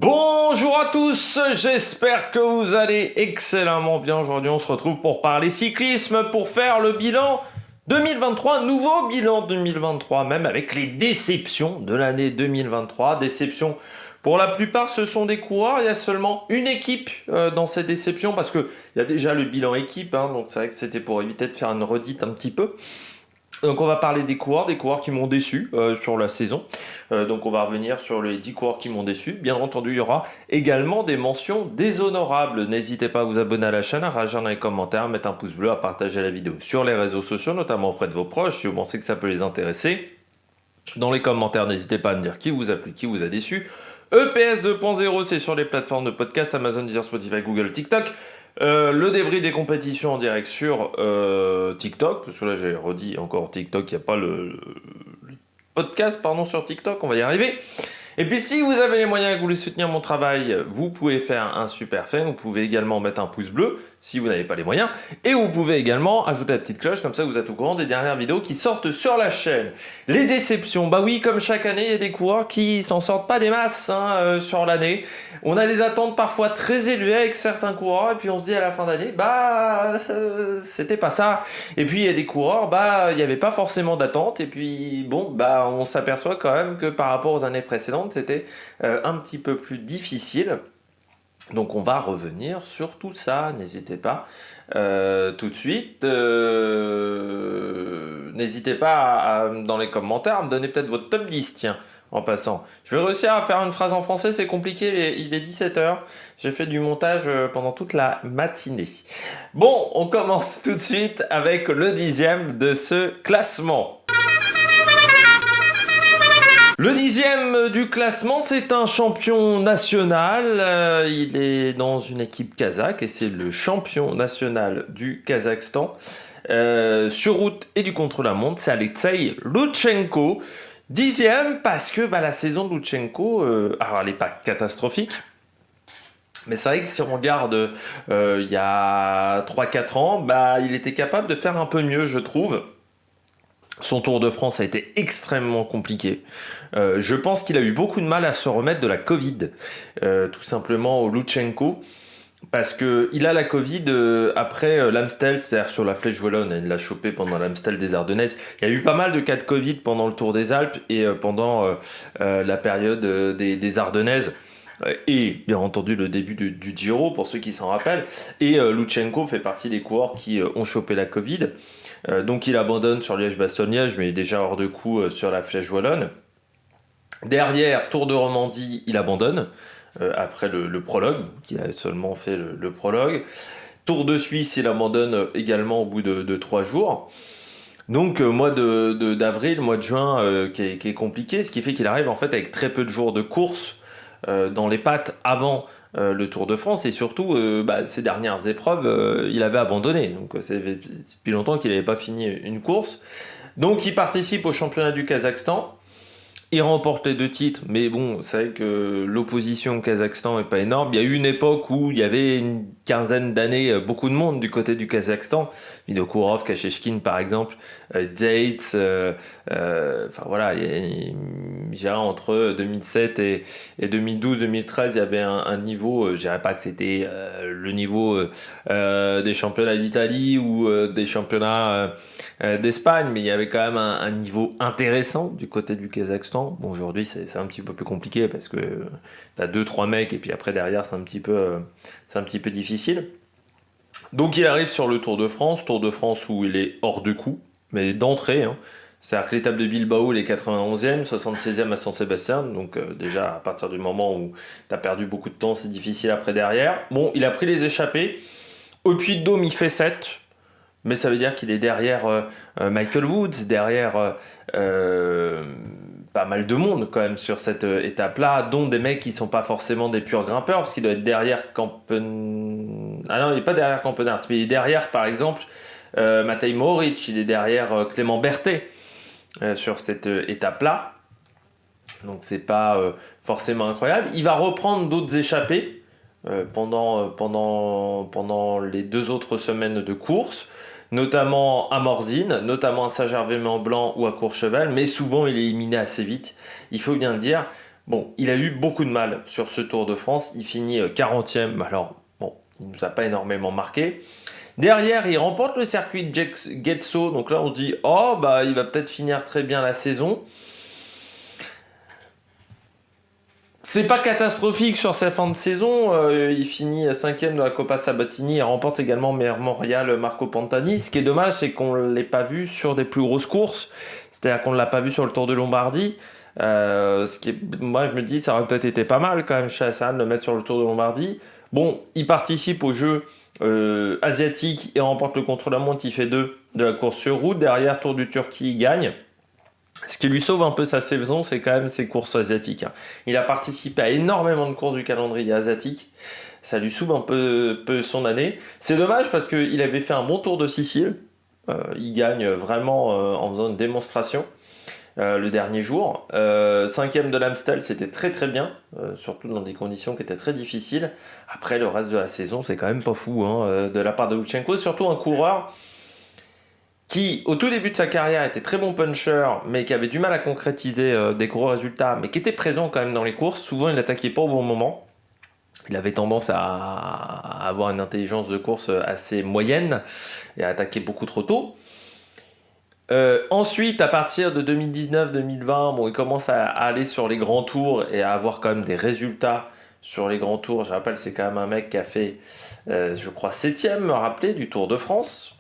Bonjour à tous, j'espère que vous allez excellemment bien. Aujourd'hui on se retrouve pour parler cyclisme, pour faire le bilan 2023, nouveau bilan 2023, même avec les déceptions de l'année 2023. Déceptions pour la plupart, ce sont des coureurs, il y a seulement une équipe dans ces déceptions, parce qu'il y a déjà le bilan équipe, donc c'est vrai que c'était pour éviter de faire une redite un petit peu. Donc on va parler des coureurs qui m'ont déçu sur la saison. Donc on va revenir sur les 10 coureurs qui m'ont déçu. Bien entendu, il y aura également des mentions déshonorables. N'hésitez pas à vous abonner à la chaîne, à réagir dans les commentaires, à mettre un pouce bleu, à partager la vidéo sur les réseaux sociaux, notamment auprès de vos proches, si vous pensez que ça peut les intéresser. Dans les commentaires, n'hésitez pas à me dire qui vous a plu, qui vous a déçu. EPS 2.0, c'est sur les plateformes de podcast, Amazon, Deezer, Spotify, Google, TikTok. Le débrief des compétitions en direct sur TikTok, parce que là j'ai redit encore TikTok, il n'y a pas le podcast sur TikTok, on va y arriver. Et puis si vous avez les moyens et que vous voulez soutenir mon travail, vous pouvez faire un super fan, vous pouvez également mettre un pouce bleu si vous n'avez pas les moyens, et vous pouvez également ajouter la petite cloche, comme ça vous êtes au courant des dernières vidéos qui sortent sur la chaîne. Les déceptions, bah oui, comme chaque année, il y a des coureurs qui s'en sortent pas des masses sur l'année. On a des attentes parfois très élevées avec certains coureurs, et puis on se dit à la fin d'année, c'était pas ça. Et puis il y a des coureurs, il n'y avait pas forcément d'attente, et puis on s'aperçoit quand même que par rapport aux années précédentes, c'était un petit peu plus difficile. Donc on va revenir sur tout ça, n'hésitez pas tout de suite. N'hésitez pas dans les commentaires à me donner peut-être votre top 10, tiens, en passant. Je vais réussir à faire une phrase en français, c'est compliqué, il est 17h. J'ai fait du montage pendant toute la matinée. Bon, on commence tout de suite avec le 10e de ce classement. Le 10e du classement, c'est un champion national. Il est dans une équipe kazakh et c'est le champion national du Kazakhstan sur route et du contre-la-montre. C'est Alexei Loutchenko. 10e parce que la saison de Loutchenko, alors elle n'est pas catastrophique. Mais c'est vrai que si on regarde il y a 3-4 ans, il était capable de faire un peu mieux, je trouve. Son Tour de France a été extrêmement compliqué. Je pense qu'il a eu beaucoup de mal à se remettre de la Covid, tout simplement au Loutchenko, parce qu'il a la Covid après l'Amstel, c'est-à-dire sur la Flèche Wallonne, il l'a chopé pendant l'Amstel des Ardennaises. Il y a eu pas mal de cas de Covid pendant le Tour des Alpes et pendant la période des Ardennaises. Et bien entendu le début du Giro, pour ceux qui s'en rappellent. Et Loutchenko fait partie des coureurs qui ont chopé la Covid. Donc il abandonne sur Liège-Bastogne-Liège, mais il est déjà hors de coup sur la Flèche Wallonne. Derrière, Tour de Romandie, il abandonne, après le prologue, il a seulement fait le prologue. Tour de Suisse, il abandonne également au bout de 3 jours. Donc mois d'avril, mois de juin qui est compliqué, ce qui fait qu'il arrive en fait avec très peu de jours de course dans les pattes avant le Tour de France, et surtout ces dernières épreuves il avait abandonné, donc c'est depuis longtemps qu'il n'avait pas fini une course. Donc il participe au championnat du Kazakhstan, il remporte les 2 titres, mais bon, c'est vrai que l'opposition au Kazakhstan n'est pas énorme. Il y a eu une époque où il y avait une quinzaine d'années beaucoup de monde du côté du Kazakhstan. Vinokourov, Kasheshkin par exemple, Dates, voilà, je dirais entre 2007 et 2012-2013, il y avait un niveau, je dirais pas que c'était le niveau des championnats d'Italie ou des championnats d'Espagne, mais il y avait quand même un niveau intéressant du côté du Kazakhstan. Bon, aujourd'hui c'est un petit peu plus compliqué parce que t'as 2-3 mecs et puis après derrière c'est un petit peu difficile. Donc il arrive sur le Tour de France où il est hors de coup, mais d'entrée, c'est-à-dire que l'étape de Bilbao, il est 91e, 76e à San-Sébastien, donc déjà à partir du moment où t'as perdu beaucoup de temps, c'est difficile après derrière. Bon, il a pris les échappées, au Puy-de-Dôme il fait 7, mais ça veut dire qu'il est derrière Michael Woods, derrière pas mal de monde quand même sur cette étape-là, dont des mecs qui sont pas forcément des purs grimpeurs, parce qu'il doit être derrière Ah non, il n'est pas derrière Campenard, mais il est derrière par exemple Matej Mohoric, il est derrière Clément Berthet sur cette étape-là. Donc c'est pas forcément incroyable. Il va reprendre d'autres échappées pendant les 2 autres semaines de course, notamment à Morzine, notamment à Saint-Gervais-Mont-Blanc ou à Courchevel, mais souvent il est éliminé assez vite, il faut bien le dire. Bon, il a eu beaucoup de mal sur ce Tour de France. Il finit 40e. Alors, bon, il ne nous a pas énormément marqué. Derrière, il remporte le circuit de Getso. Donc là, on se dit, oh, bah, il va peut-être finir très bien la saison. C'est pas catastrophique sur sa fin de saison. Il finit 5e de la Coppa Sabatini. Il remporte également Memorial Marco Pantani. Ce qui est dommage, c'est qu'on ne l'ait pas vu sur des plus grosses courses. C'est-à-dire qu'on ne l'a pas vu sur le Tour de Lombardie. Moi, je me dis, ça aurait peut-être été pas mal quand même chez Hassan de le mettre sur le Tour de Lombardie. Bon, il participe aux Jeux asiatiques et remporte le contre-la-montre. Il fait 2 de la course sur route. Derrière, Tour du Turquie, il gagne. Ce qui lui sauve un peu sa saison, c'est quand même ses courses asiatiques. Il a participé à énormément de courses du calendrier asiatique. Ça lui sauve un peu son année. C'est dommage parce qu'il avait fait un bon Tour de Sicile. Il gagne vraiment en faisant une démonstration le dernier jour. 5e de l'Amstel, c'était très très bien, surtout dans des conditions qui étaient très difficiles. Après, le reste de la saison, c'est quand même pas fou de la part de Lutsenko. Surtout un coureur qui, au tout début de sa carrière, était très bon puncher, mais qui avait du mal à concrétiser des gros résultats, mais qui était présent quand même dans les courses. Souvent, il n'attaquait pas au bon moment. Il avait tendance à avoir une intelligence de course assez moyenne et à attaquer beaucoup trop tôt. Ensuite, à partir de 2019-2020, bon, il commence à aller sur les grands tours et à avoir quand même des résultats sur les grands tours. Je rappelle, c'est quand même un mec qui a fait, je crois, 7e, me rappeler, du Tour de France.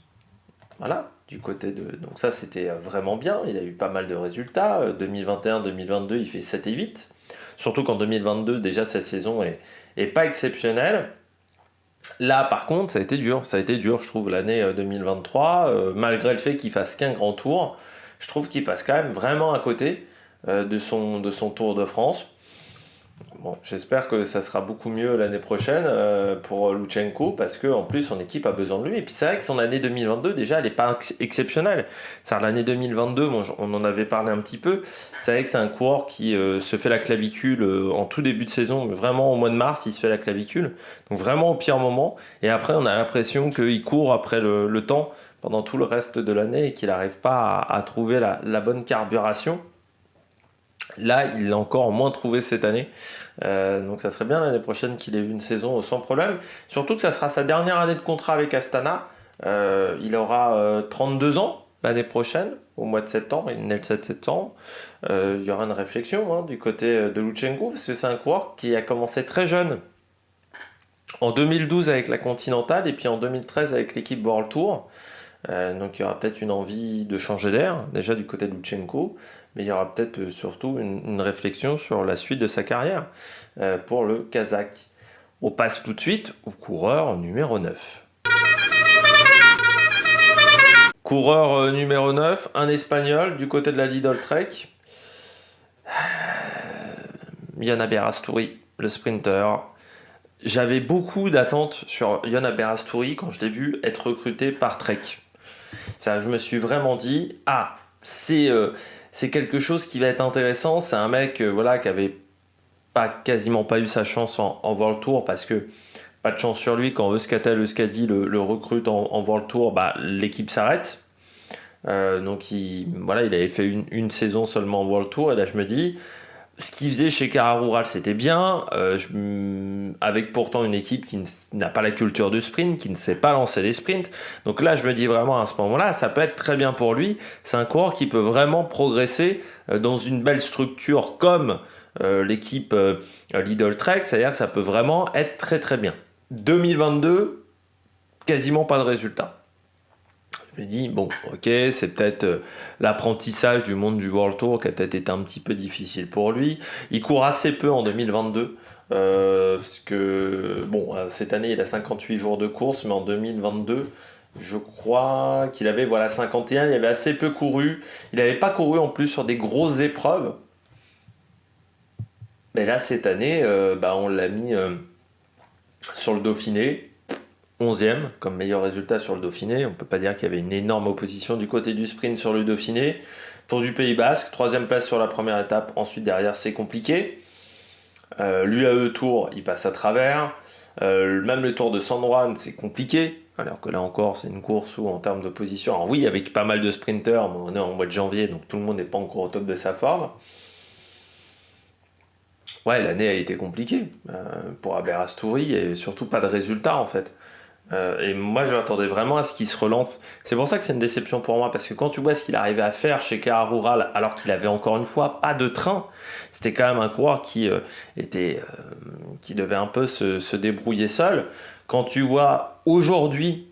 Voilà. Du côté de... Donc ça, c'était vraiment bien. Il a eu pas mal de résultats. 2021-2022, il fait 7 et 8. Surtout qu'en 2022, déjà, sa saison est pas exceptionnelle. Là, par contre, ça a été dur. Ça a été dur, je trouve, l'année 2023. Malgré le fait qu'il fasse qu'un grand tour, je trouve qu'il passe quand même vraiment à côté de son Tour de France. Bon, j'espère que ça sera beaucoup mieux l'année prochaine pour Lutsenko parce qu'en plus son équipe a besoin de lui. Et puis c'est vrai que son année 2022 déjà elle n'est pas exceptionnelle. C'est l'année 2022, bon, on en avait parlé un petit peu. C'est vrai que c'est un coureur qui se fait la clavicule en tout début de saison, mais vraiment au mois de mars il se fait la clavicule. Donc vraiment au pire moment. Et après on a l'impression qu'il court après le temps pendant tout le reste de l'année et qu'il n'arrive pas à trouver la bonne carburation. Là, il l'a encore moins trouvé cette année. Donc ça serait bien l'année prochaine qu'il ait eu une saison sans problème. Surtout que ça sera sa dernière année de contrat avec Astana. Il aura 32 ans l'année prochaine, au mois de septembre. Il est né le 7 septembre. Il y aura une réflexion du côté de Lutsenko, parce que c'est un coureur qui a commencé très jeune. En 2012 avec la Continentale et puis en 2013 avec l'équipe World Tour. Donc il y aura peut-être une envie de changer d'air, déjà du côté de Lutsenko, mais il y aura peut-être surtout une réflexion sur la suite de sa carrière pour le Kazakh. On passe tout de suite au coureur numéro 9. Coureur numéro 9, un Espagnol du côté de la Lidl Trek. Yana Berastouri, le sprinter. J'avais beaucoup d'attentes sur Yana Berastouri quand je l'ai vu être recruté par Trek. Ça, je me suis vraiment dit, c'est quelque chose qui va être intéressant. C'est un mec qui avait quasiment pas eu sa chance en World Tour parce que pas de chance sur lui quand Euskadi le recrute en World Tour, l'équipe s'arrête. Donc il avait fait une saison seulement en World Tour et là je me dis, ce qu'il faisait chez Cara Rural c'était bien, avec pourtant une équipe qui n'a pas la culture de sprint, qui ne sait pas lancer les sprints. Donc là je me dis vraiment à ce moment-là, ça peut être très bien pour lui. C'est un coureur qui peut vraiment progresser dans une belle structure comme l'équipe Lidl Trek, c'est-à-dire que ça peut vraiment être très très bien. 2022, quasiment pas de résultat. Je me dis, bon, ok, c'est peut-être l'apprentissage du monde du World Tour qui a peut-être été un petit peu difficile pour lui. Il court assez peu en 2022, parce que, cette année, il a 58 jours de course, mais en 2022, je crois qu'il avait 51, il avait assez peu couru. Il n'avait pas couru en plus sur des grosses épreuves. Mais là, cette année, on l'a mis sur le Dauphiné. 11e comme meilleur résultat sur le Dauphiné. On ne peut pas dire qu'il y avait une énorme opposition du côté du sprint sur le Dauphiné. Tour du Pays Basque, 3e place sur la première étape. Ensuite, derrière, c'est compliqué. L'UAE Tour, il passe à travers. Même le Tour de San Juan, c'est compliqué. Alors que là encore, c'est une course où, en termes de position, alors oui, avec pas mal de sprinters, mais on est en mois de janvier, donc tout le monde n'est pas encore au top de sa forme. Ouais, l'année a été compliquée pour Aberasturi et surtout pas de résultats en fait. Et moi, je m'attendais vraiment à ce qu'il se relance. C'est pour ça que c'est une déception pour moi, parce que quand tu vois ce qu'il arrivait à faire chez Cara Rural, alors qu'il avait encore une fois pas de train, c'était quand même un coureur qui devait un peu se débrouiller seul. Quand tu vois aujourd'hui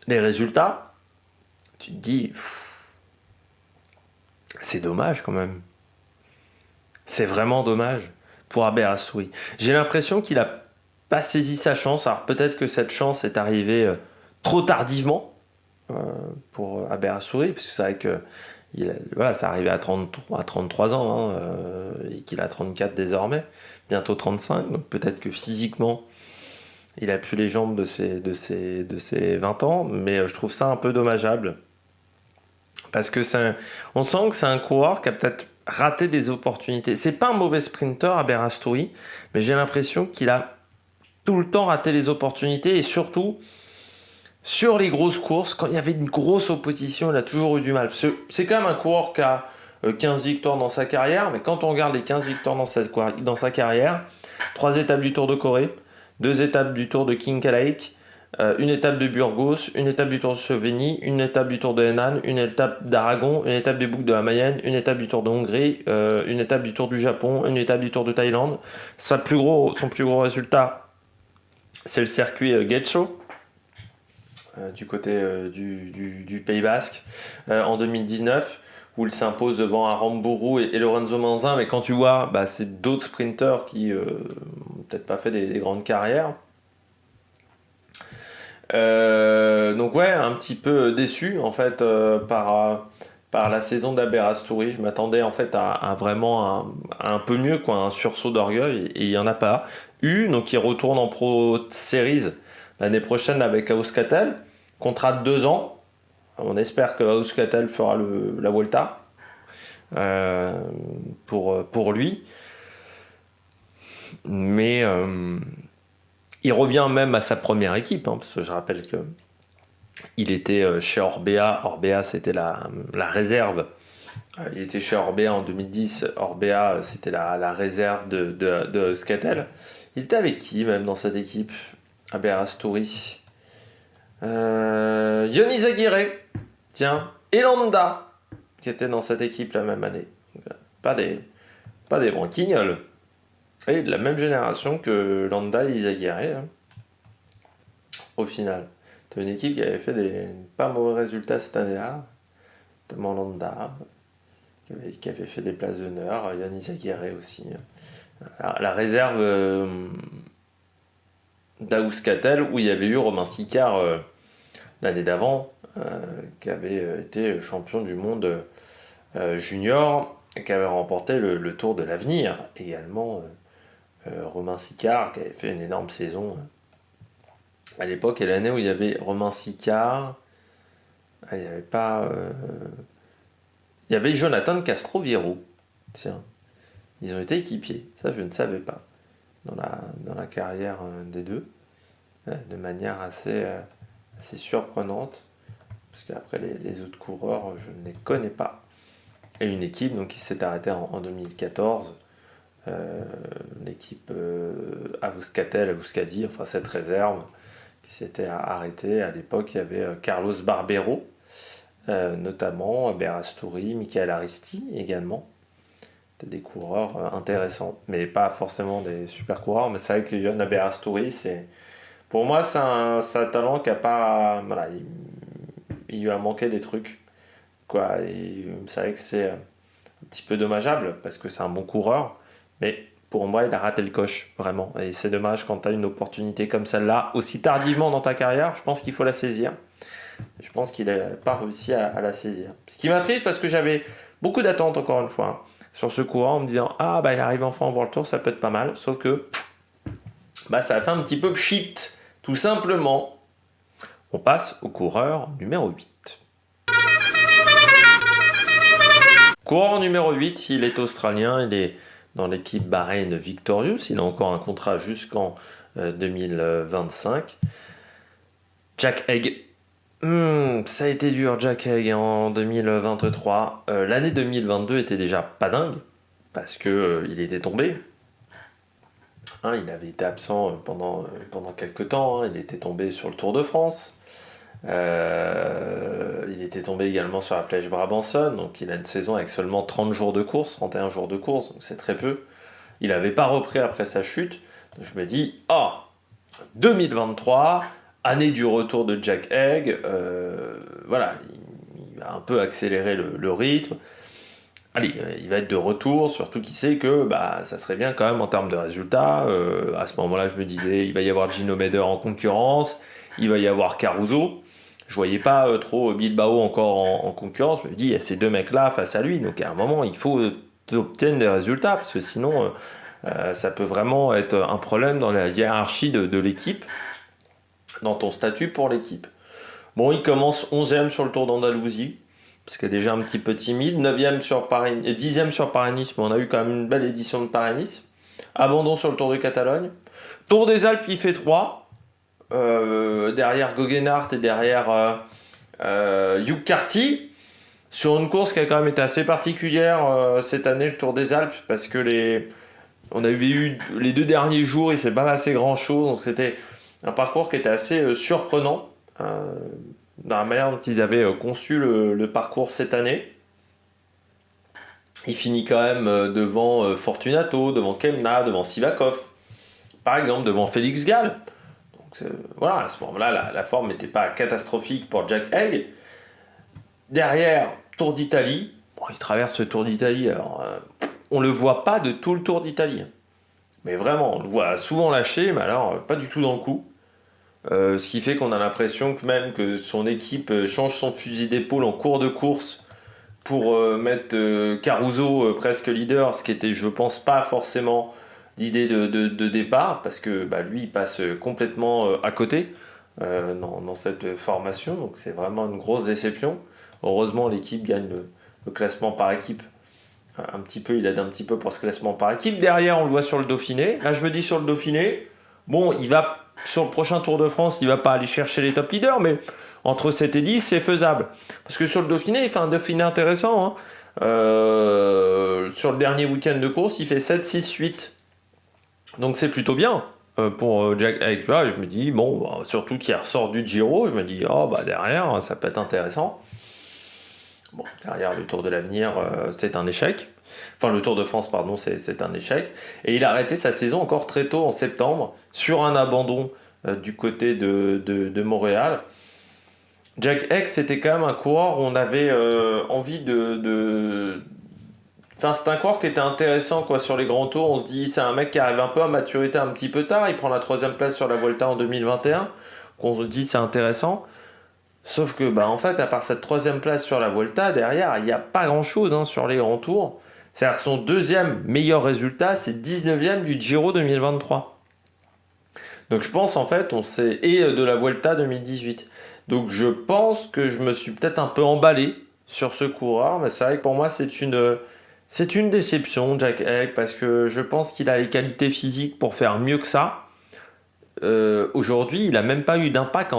les résultats, tu te dis, c'est dommage quand même. C'est vraiment dommage pour Aberasturi. J'ai l'impression qu'il a pas saisi sa chance. Alors peut-être que cette chance est arrivée trop tardivement euh, pour Aberasturi, parce que c'est vrai que voilà, ça arrivait à 33 ans et qu'il a 34 désormais, bientôt 35. Donc peut-être que physiquement, il a plus les jambes de ses 20 ans, mais je trouve ça un peu dommageable. Parce que on sent que c'est un coureur qui a peut-être raté des opportunités. C'est pas un mauvais sprinter, Aberasturi, mais j'ai l'impression qu'il a tout le temps raté les opportunités et surtout sur les grosses courses, quand il y avait une grosse opposition, il a toujours eu du mal. C'est quand même un coureur qui a 15 victoires dans sa carrière, mais quand on regarde les 15 victoires dans sa carrière, 3 étapes du Tour de Corée, 2 étapes du Tour de Kinkaleik, une étape de Burgos, une étape du Tour de Slovénie, une étape du Tour de Henan, une étape d'Aragon, une étape des boucles de la Mayenne, une étape du Tour de Hongrie, une étape du Tour du Japon, une étape du Tour de Thaïlande. Son plus gros résultat, c'est le circuit Getxo, du côté du Pays Basque, en 2019, où il s'impose devant Aramburu et Lorenzo Manzin. Mais quand tu vois, c'est d'autres sprinteurs qui n'ont peut-être pas fait des grandes carrières. Donc ouais, un petit peu déçu en fait par la saison d'Aberasturi. Je m'attendais en fait à vraiment un peu mieux, quoi, un sursaut d'orgueil, et il n'y en a pas eu. Donc il retourne en Pro Series l'année prochaine avec Euskaltel, contrat de 2 ans. On espère que Euskaltel fera la Vuelta pour lui, mais il revient même à sa première équipe, parce que je rappelle que il était chez Orbea. Orbea, c'était la réserve. Il était chez Orbea en 2010. Orbea, c'était la réserve de Euskaltel. Il était avec qui, même, dans cette équipe? Aberasturi. Yoni Aguirre, tiens, et Landa, qui était dans cette équipe la même année. Pas des branquignoles. Et de la même génération que Landa et Izaguirre, au final. C'était une équipe qui avait fait des pas mauvais résultats cette année-là, notamment Landa, qui avait fait des places d'honneur, Yannis Aguirre aussi. La réserve d'Euskaltel, où il y avait eu Romain Sicard l'année d'avant, qui avait été champion du monde junior, et qui avait remporté le Tour de l'Avenir également. Romain Sicard, qui avait fait une énorme saison à l'époque, et l'année où il y avait Romain Sicard, il n'y avait pas. Il y avait Jonathan Castroviejo. Tiens, ils ont été équipiers. Ça, je ne savais pas. Dans la carrière des deux, de manière assez surprenante, parce qu'après les autres coureurs, je ne les connais pas. Et une équipe donc, qui s'est arrêtée en 2014. L'équipe Euskaltel, Euskadi, enfin cette réserve qui s'était arrêtée. À l'époque, il y avait Carlos Barbero, notamment Aberasturi, Michael Aristi également. C'était des coureurs intéressants, mais pas forcément des super coureurs. Mais c'est vrai que Yon Aberasturi, pour moi, c'est un talent qui a pas. Voilà, il lui a manqué des trucs, quoi. C'est vrai que c'est un petit peu dommageable parce que c'est un bon coureur. Mais pour moi, il a raté le coche, vraiment. Et c'est dommage quand tu as une opportunité comme celle-là, aussi tardivement dans ta carrière, je pense qu'il faut la saisir. Je pense qu'il n'a pas réussi à la saisir. Ce qui m'attriste parce que j'avais beaucoup d'attentes, encore une fois, sur ce courant, en me disant « Ah, il arrive enfin en World Tour, ça peut être pas mal. » Sauf que ça a fait un petit peu pchit, tout simplement. On passe au coureur numéro 8. Coureur numéro 8, il est australien, il est dans l'équipe Bahreïn Victorious. Il a encore un contrat jusqu'en 2025. Jack Haig. Ça a été dur, Jack Haig, en 2023. L'année 2022 était déjà pas dingue. parce que il était tombé. Hein, il avait été absent pendant quelques temps. Hein, il était tombé sur le Tour de France. Il était tombé également sur la Flèche Brabançonne, donc il a une saison avec seulement 30 jours de course, 31 jours de course, donc c'est très peu. Il n'avait pas repris après sa chute. Donc je me dis, 2023, année du retour de Jack Haig, voilà, il va un peu accélérer le rythme. Allez, il va être de retour, surtout qu'il sait que ça serait bien quand même en termes de résultats. À ce moment-là, je me disais, il va y avoir Gino Meder en concurrence, il va y avoir Caruso. Je voyais pas trop Bilbao encore en concurrence. Je me dis, il y a ces deux mecs-là face à lui, donc à un moment, il faut obtenir des résultats, parce que sinon, ça peut vraiment être un problème dans la hiérarchie de l'équipe, dans ton statut pour l'équipe. Bon, il commence 11e sur le Tour d'Andalousie, parce qu'il est déjà un petit peu timide. 9e sur Paris, 10e sur Paris-Nice, mais on a eu quand même une belle édition de Paris-Nice. Abandon sur le Tour de Catalogne. Tour des Alpes, il fait 3. Derrière Gauguenart et derrière Hugh Carty. Sur une course qui a quand même été assez particulière cette année, le Tour des Alpes, parce que on avait eu les 2 derniers jours, il s'est pas passé grand-chose, donc c'était un parcours qui était assez surprenant. Dans la manière dont ils avaient conçu le parcours cette année. Il finit quand même devant Fortunato, devant Kemna, devant Sivakov, par exemple, devant Félix Gall. Donc voilà, à ce moment-là, la forme n'était pas catastrophique pour Jack Haig. Derrière, Tour d'Italie. Bon, il traverse le Tour d'Italie, alors on le voit pas de tout le Tour d'Italie. Mais vraiment, on le voit souvent lâché, mais alors pas du tout dans le coup. Ce qui fait qu'on a l'impression que son équipe change son fusil d'épaule en cours de course pour mettre Caruso presque leader, ce qui était, je pense, pas forcément l'idée de départ, parce que lui, il passe complètement à côté dans cette formation, donc c'est vraiment une grosse déception. Heureusement, l'équipe gagne le classement par équipe. Il aide un petit peu pour ce classement par équipe. Derrière, on le voit sur le Dauphiné. Là, je me dis sur le Dauphiné, bon, il va... Sur le prochain Tour de France, il ne va pas aller chercher les top leaders, mais entre 7 et 10, c'est faisable. Parce que sur le Dauphiné, il fait un Dauphiné intéressant. Hein. Sur le dernier week-end de course, il fait 7, 6, 8. Donc c'est plutôt bien pour Jack Haig. Je me dis, surtout qu'il ressort du Giro, je me dis, derrière, ça peut être intéressant. Bon, derrière le Tour de l'Avenir, c'était un échec. Enfin, le Tour de France, pardon, c'est un échec. Et il a arrêté sa saison encore très tôt, en septembre, sur un abandon du côté de Montréal. Jack Haig, c'était quand même un coureur où on avait envie Enfin, c'est un coureur qui était intéressant sur les grands tours. On se dit, c'est un mec qui arrive un peu à maturité un petit peu tard. Il prend la 3e place sur la Vuelta en 2021. On se dit, c'est intéressant. Sauf que, en fait, à part cette 3e place sur la Vuelta, derrière, il n'y a pas grand-chose sur les grands tours. C'est-à-dire que son 2e meilleur résultat, c'est 19e du Giro 2023. Donc je pense, en fait, et de la Vuelta 2018. Donc je pense que je me suis peut-être un peu emballé sur ce coureur, mais c'est vrai que pour moi, c'est une déception, Jack Haig, parce que je pense qu'il a les qualités physiques pour faire mieux que ça. Aujourd'hui, il n'a même pas eu d'impact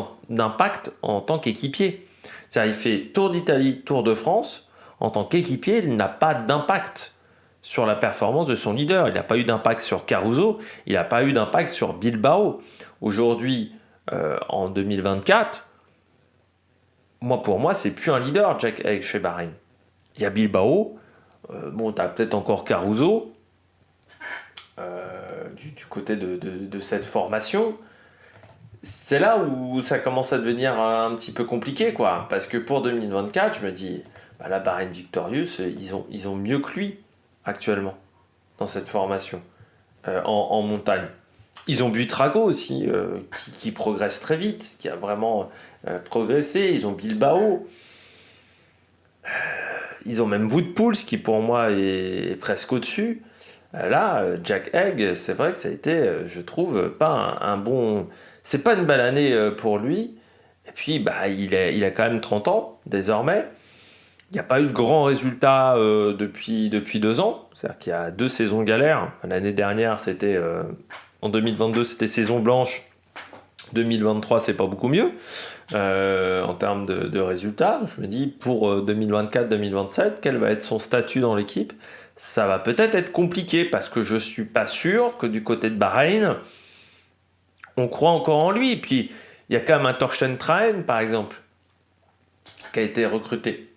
en tant qu'équipier. C'est-à-dire, il fait Tour d'Italie, Tour de France. En tant qu'équipier, il n'a pas d'impact sur la performance de son leader. Il n'a pas eu d'impact sur Caruso. Il n'a pas eu d'impact sur Bilbao. Aujourd'hui, en 2024, pour moi, c'est plus un leader, Jack Haig, chez Bahreïn. Il y a Bilbao. Tu as peut-être encore Caruso. Du côté de cette formation, c'est là où ça commence à devenir un petit peu compliqué, parce que pour 2024, je me dis, la Bahreïn Victorious, ils ont mieux que lui actuellement dans cette formation en montagne. Ils ont Buitrago aussi, qui progresse très vite, qui a vraiment progressé. Ils ont Bilbao. Ils ont même Wout Poels, qui pour moi est presque au-dessus. Là, Jack Haig, c'est vrai que ça a été, je trouve, pas un bon... C'est pas une belle année pour lui. Et puis, il a quand même 30 ans, désormais. Il n'y a pas eu de grands résultats depuis 2 ans. C'est-à-dire qu'il y a 2 saisons galères. L'année dernière, en 2022, c'était saison blanche. 2023, c'est pas beaucoup mieux en termes de résultats. Je me dis, pour 2024-2027, quel va être son statut dans l'équipe ? ça va peut-être être compliqué parce que je suis pas sûr que du côté de Bahreïn, on croit encore en lui. Et puis, il y a quand même un Torsten Traen, par exemple, qui a été recruté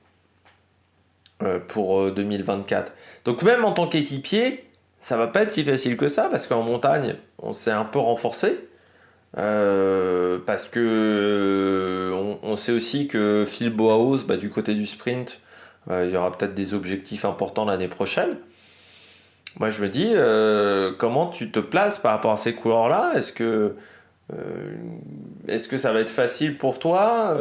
pour 2024. Donc même en tant qu'équipier, ça va pas être si facile que ça parce qu'en montagne, on s'est un peu renforcé. Parce que on sait aussi que Phil Bauhaus, du côté du sprint, il y aura peut-être des objectifs importants l'année prochaine. Moi, je me dis, comment tu te places par rapport à ces coureurs-là? Est-ce que ça va être facile pour toi?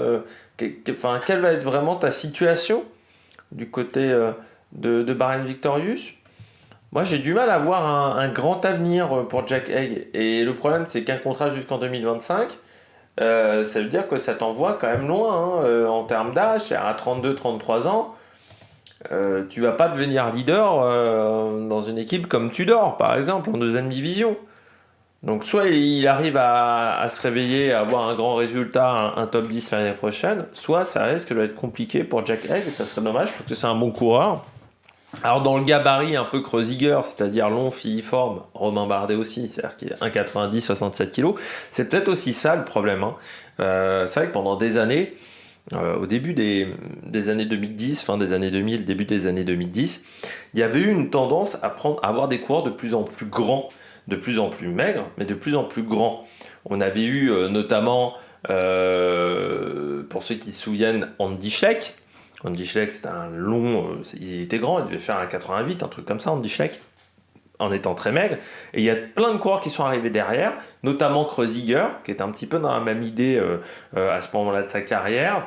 Quelle va être vraiment ta situation du côté de Bahrain Victorious? Moi, j'ai du mal à voir un grand avenir pour Jack Haig. Et le problème, c'est qu'un contrat jusqu'en 2025, ça veut dire que ça t'envoie quand même loin en termes d'âge. À 32-33 ans, tu vas pas devenir leader dans une équipe comme Tudor, par exemple, en deuxième division. Donc, soit il arrive à se réveiller, à avoir un grand résultat, un top 10 l'année prochaine, soit ça risque d'être compliqué pour Jack Haig, et ça serait dommage parce que c'est un bon coureur. Alors dans le gabarit un peu Kreuziger, c'est-à-dire long, filiforme, Romain Bardet aussi, c'est-à-dire qu'il est 1,90, 67 kg, c'est peut-être aussi ça le problème. C'est vrai que pendant des années, au début des années 2010, fin des années 2000, début des années 2010, il y avait eu une tendance à avoir des coureurs de plus en plus grands, de plus en plus maigres, mais de plus en plus grands. On avait eu notamment, pour ceux qui se souviennent, Andy Schleck. Andy Schleck, c'était un long... il était grand, il devait faire un 88, un truc comme ça, Andy Schleck, en étant très maigre. Et il y a plein de coureurs qui sont arrivés derrière, notamment Kreuziger, qui est un petit peu dans la même idée à ce moment-là de sa carrière.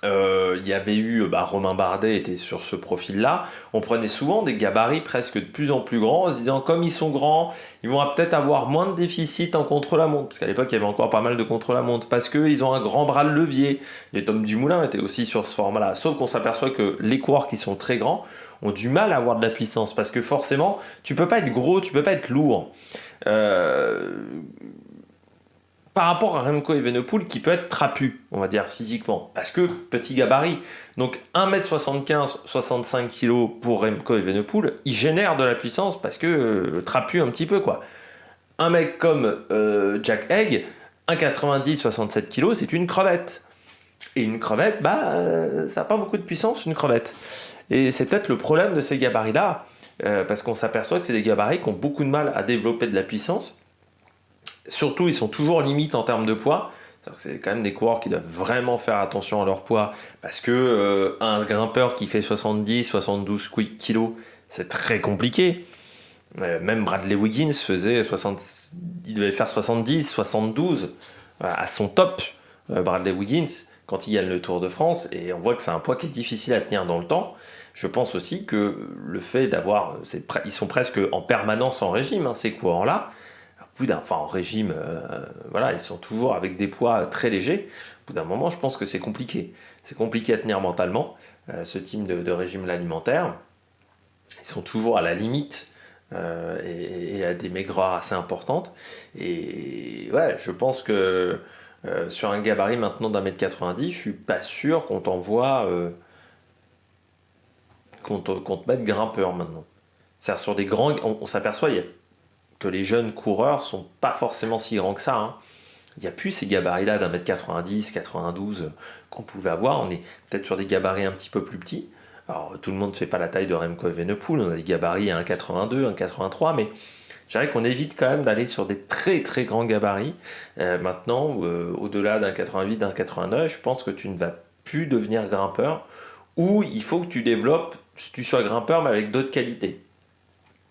Il y avait eu Romain Bardet était sur ce profil-là. On prenait souvent des gabarits presque de plus en plus grands en se disant comme ils sont grands, ils vont peut-être avoir moins de déficit en contre-la-montre. Parce qu'à l'époque, il y avait encore pas mal de contre-la-montre. Parce qu'ils ont un grand bras de levier. Et Tom Dumoulin était aussi sur ce format-là. Sauf qu'on s'aperçoit que les coureurs qui sont très grands ont du mal à avoir de la puissance. Parce que forcément, tu peux pas être gros, tu peux pas être lourd. Par rapport à Remco Evenepoel qui peut être trapu, on va dire physiquement, parce que petit gabarit. Donc 1m75, 65 kg pour Remco Evenepoel, il génère de la puissance parce que trapu un petit peu quoi. Un mec comme Jack Haig, 1,90, 67 kg, c'est une crevette. Et une crevette, ça n'a pas beaucoup de puissance, une crevette. Et c'est peut-être le problème de ces gabarits-là, parce qu'on s'aperçoit que c'est des gabarits qui ont beaucoup de mal à développer de la puissance. Surtout, ils sont toujours limites en termes de poids. C'est quand même des coureurs qui doivent vraiment faire attention à leur poids parce que un grimpeur qui fait 70, 72 kilos, c'est très compliqué. Même Bradley Wiggins faisait 60, il devait faire 70, 72 à son top. Bradley Wiggins, quand il gagne le Tour de France, et on voit que c'est un poids qui est difficile à tenir dans le temps. Je pense aussi que le fait d'avoir, ils sont presque en permanence en régime, ces coureurs-là. En régime, ils sont toujours avec des poids très légers. Au bout d'un moment, je pense que c'est compliqué. C'est compliqué à tenir mentalement, ce type de régime alimentaire. Ils sont toujours à la limite et à des maigreurs assez importantes. Et ouais, je pense que sur un gabarit maintenant d'1m90, je suis pas sûr qu'on t'envoie, qu'on te mette grimpeur maintenant. C'est-à-dire sur des grands, on s'aperçoit, que les jeunes coureurs sont pas forcément si grands que ça. Il n'y a plus ces gabarits-là d'1m90, 92 qu'on pouvait avoir. On est peut-être sur des gabarits un petit peu plus petits. Alors, tout le monde ne fait pas la taille de Remco Evenepoel. On a des gabarits à 1,82, 1,83, mais je dirais qu'on évite quand même d'aller sur des très très grands gabarits. Maintenant, au-delà d'un 88, d'un 89, je pense que tu ne vas plus devenir grimpeur, ou il faut que tu développes, tu sois grimpeur, mais avec d'autres qualités,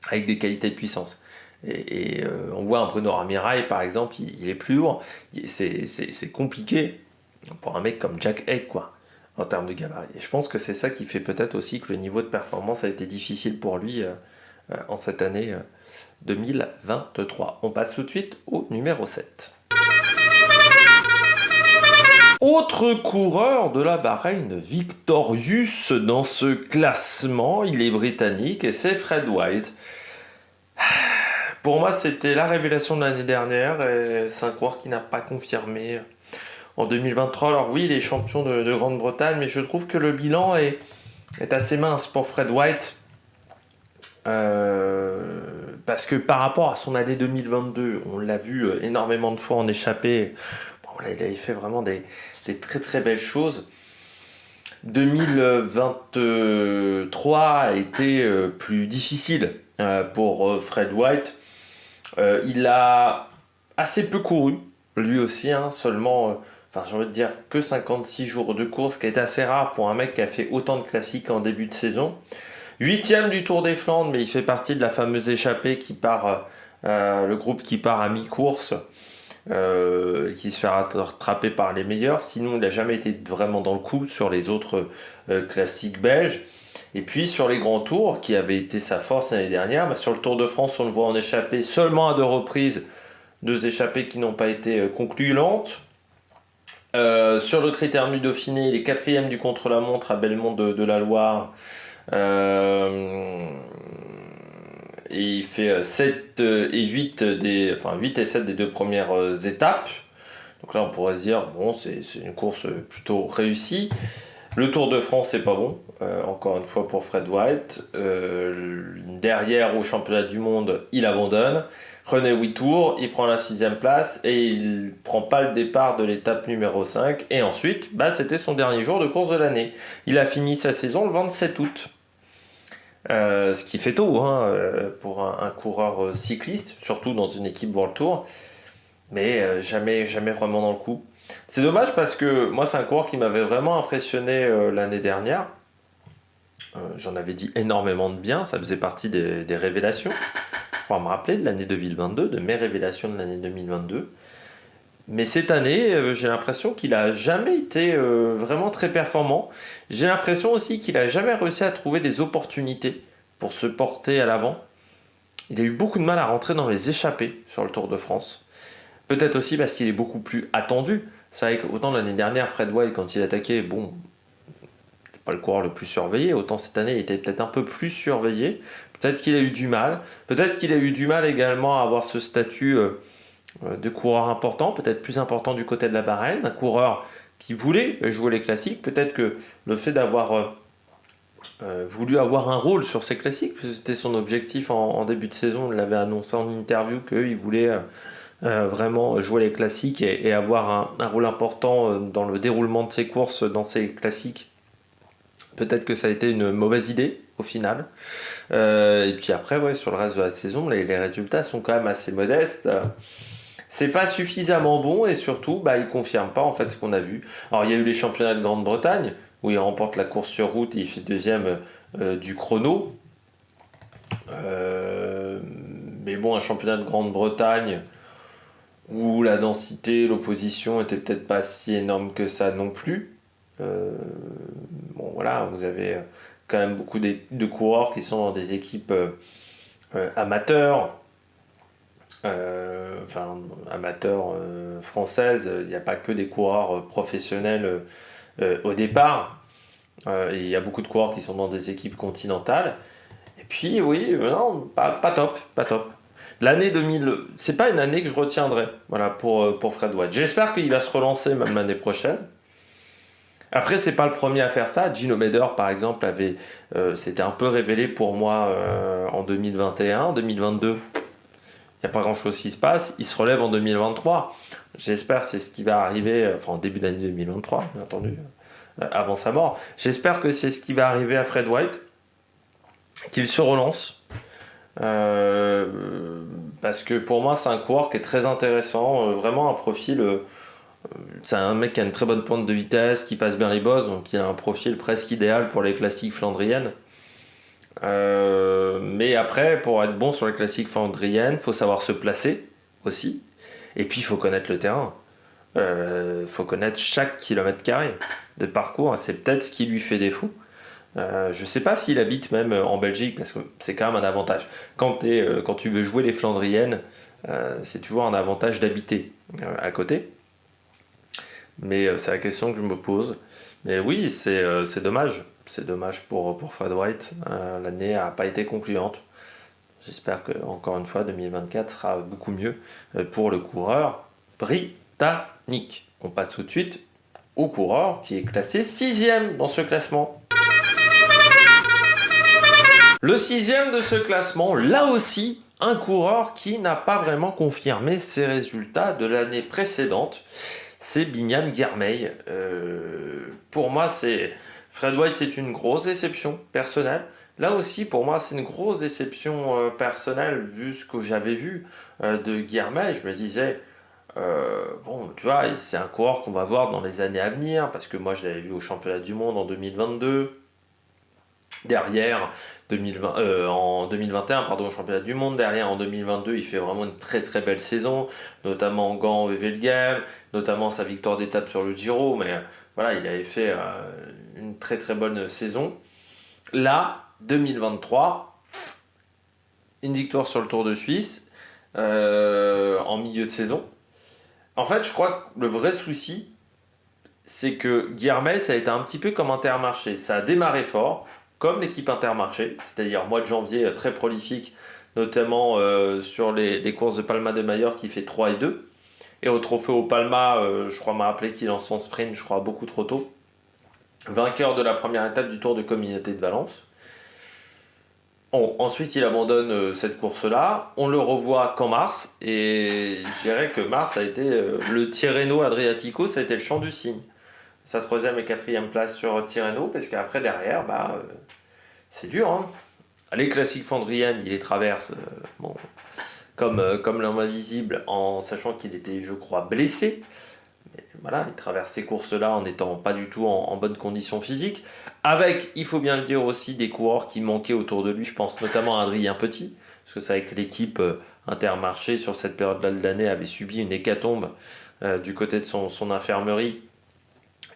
avec des qualités de puissance. Et on voit un Bruno Ramirail par exemple, il est plus lourd. C'est compliqué pour un mec comme Jack Haig, quoi, en termes de gabarit. Et je pense que c'est ça qui fait peut-être aussi que le niveau de performance a été difficile pour lui en cette année 2023. On passe tout de suite au numéro 7. Autre coureur de la Bahreïn Victorious dans ce classement, il est britannique et c'est Fred White. Pour moi, c'était la révélation de l'année dernière et c'est un coureur qui n'a pas confirmé en 2023. Alors oui, il est champion de Grande-Bretagne, mais je trouve que le bilan est assez mince pour Fred White. Parce que par rapport à son année 2022, on l'a vu énormément de fois en échappée. Bon, là, il avait fait vraiment des très très belles choses. 2023 a été plus difficile pour Fred White. Il a assez peu couru, lui aussi, hein, seulement, j'ai envie de dire que 56 jours de course, ce qui est assez rare pour un mec qui a fait autant de classiques en début de saison. 8e du Tour des Flandres, mais il fait partie de la fameuse échappée qui part, le groupe qui part à mi-course, qui se fait rattraper par les meilleurs. Sinon, il n'a jamais été vraiment dans le coup sur les autres classiques belges. Et puis sur les grands tours, qui avait été sa force l'année dernière, sur le Tour de France, on le voit en échappée seulement à 2 reprises, 2 échappées qui n'ont pas été concluantes. Sur le Critérium du Dauphiné, il est 4e du contre-la-montre à Belmont de la Loire. Et il fait 7 et 8 8 et 7 des 2 premières étapes. Donc là, on pourrait se dire, bon, c'est une course plutôt réussie. Le Tour de France, c'est pas bon, encore une fois pour Fred White. Derrière, au championnat du monde, il abandonne. René 8 tours, il prend la 6e place et il prend pas le départ de l'étape numéro 5. Et ensuite, c'était son dernier jour de course de l'année. Il a fini sa saison le 27 août. Ce qui fait tôt pour un coureur cycliste, surtout dans une équipe World Tour. Mais jamais vraiment dans le coup. C'est dommage parce que moi, c'est un coureur qui m'avait vraiment impressionné l'année dernière. J'en avais dit énormément de bien, ça faisait partie des révélations. Je crois me rappeler de l'année 2022, de mes révélations de l'année 2022. Mais cette année, j'ai l'impression qu'il n'a jamais été vraiment très performant. J'ai l'impression aussi qu'il n'a jamais réussi à trouver des opportunités pour se porter à l'avant. Il a eu beaucoup de mal à rentrer dans les échappées sur le Tour de France. Peut-être aussi parce qu'il est beaucoup plus attendu. C'est vrai qu'autant l'année dernière, Fred White, quand il attaquait, c'est pas le coureur le plus surveillé. Autant cette année, il était peut-être un peu plus surveillé. Peut-être qu'il a eu du mal. Peut-être qu'il a eu du mal également à avoir ce statut de coureur important, peut-être plus important du côté de la Bahreïn. Un coureur qui voulait jouer les classiques. Peut-être que le fait d'avoir voulu avoir un rôle sur ces classiques, parce que c'était son objectif en début de saison, il l'avait annoncé en interview qu'il voulait... vraiment jouer les classiques et avoir un rôle important dans le déroulement de ses courses dans ces classiques. Peut-être que ça a été une mauvaise idée au final. Et puis après, sur le reste de la saison, les résultats sont quand même assez modestes. C'est pas suffisamment bon et surtout, il confirme pas en fait ce qu'on a vu. Alors il y a eu les championnats de Grande-Bretagne où il remporte la course sur route et il fait 2e du chrono. Mais bon, un championnat de Grande-Bretagne où la densité, l'opposition était peut-être pas si énorme que ça non plus. Vous avez quand même beaucoup de coureurs qui sont dans des équipes amateurs, amateurs françaises. Il n'y a pas que des coureurs professionnels au départ. Il y a beaucoup de coureurs qui sont dans des équipes continentales. Et puis, pas top. L'année 2000, c'est pas une année que je retiendrai pour Fred White. J'espère qu'il va se relancer même l'année prochaine. Après, c'est pas le premier à faire ça. Gino Meder, par exemple, s'était un peu révélé pour moi en 2021. En 2022, il n'y a pas grand-chose qui se passe. Il se relève en 2023. J'espère que c'est ce qui va arriver, en début d'année 2023, bien entendu, avant sa mort. J'espère que c'est ce qui va arriver à Fred White, qu'il se relance. Parce que pour moi c'est un coureur qui est très intéressant, vraiment un profil, c'est un mec qui a une très bonne pointe de vitesse, qui passe bien les bosses, donc il a un profil presque idéal pour les classiques flandriennes. Mais après, pour être bon sur les classiques flandriennes, il faut savoir se placer aussi, et puis il faut connaître le terrain. Faut connaître chaque kilomètre carré de parcours, c'est peut-être ce qui lui fait défaut. Je sais pas s'il habite même en Belgique, parce que c'est quand même un avantage. Quand tu veux jouer les Flandriennes, c'est toujours un avantage d'habiter à côté. Mais c'est la question que je me pose. Mais oui, c'est dommage. C'est dommage pour Fred White. L'année n'a pas été concluante. J'espère que, encore une fois, 2024 sera beaucoup mieux pour le coureur britannique. On passe tout de suite au coureur qui est classé 6e dans ce classement. Le 6e de ce classement, là aussi, un coureur qui n'a pas vraiment confirmé ses résultats de l'année précédente, c'est Binyam Girmay. Pour moi, Fred White, c'est une grosse déception personnelle. Là aussi, pour moi, c'est une grosse déception personnelle vu ce que j'avais vu de Girmay. Je me disais, bon, tu vois, c'est un coureur qu'on va voir dans les années à venir parce que moi, je l'avais vu au championnat du monde en 2022. Derrière, en 2021, pardon, au championnat du monde. Derrière, en 2022, il fait vraiment une très très belle saison, notamment en Gand, Wevelgem, notamment sa victoire d'étape sur le Giro. Mais voilà, il avait fait une très très bonne saison. Là, 2023, une victoire sur le Tour de Suisse en milieu de saison. En fait, je crois que le vrai souci, c'est que Guillermet, ça a été un petit peu comme Intermarché. Ça a démarré fort, comme l'équipe Intermarché, c'est-à-dire mois de janvier très prolifique, notamment sur les courses de Palma de Majorque qui fait 3 et 2. Et au trophée au Palma, je crois m'a rappelé qu'il lance son sprint, je crois beaucoup trop tôt. Vainqueur de la première étape du Tour de Communauté de Valence. Ensuite, il abandonne cette course-là. On le revoit qu'en mars. Et je dirais que mars a été le Tirreno Adriatico, ça a été le champ du cygne. Sa 3e et 4e place sur Tirreno, parce qu'après, derrière, c'est dur. Hein. Les classiques flandriennes, il les traverse bon, comme l'homme invisible, en sachant qu'il était, je crois, blessé. Mais voilà, il traverse ces courses-là en n'étant pas du tout en bonne condition physique. Avec, il faut bien le dire aussi, des coureurs qui manquaient autour de lui. Je pense notamment à Adrien Petit, parce que c'est vrai que l'équipe Intermarché, sur cette période-là de l'année, avait subi une hécatombe du côté de son infirmerie.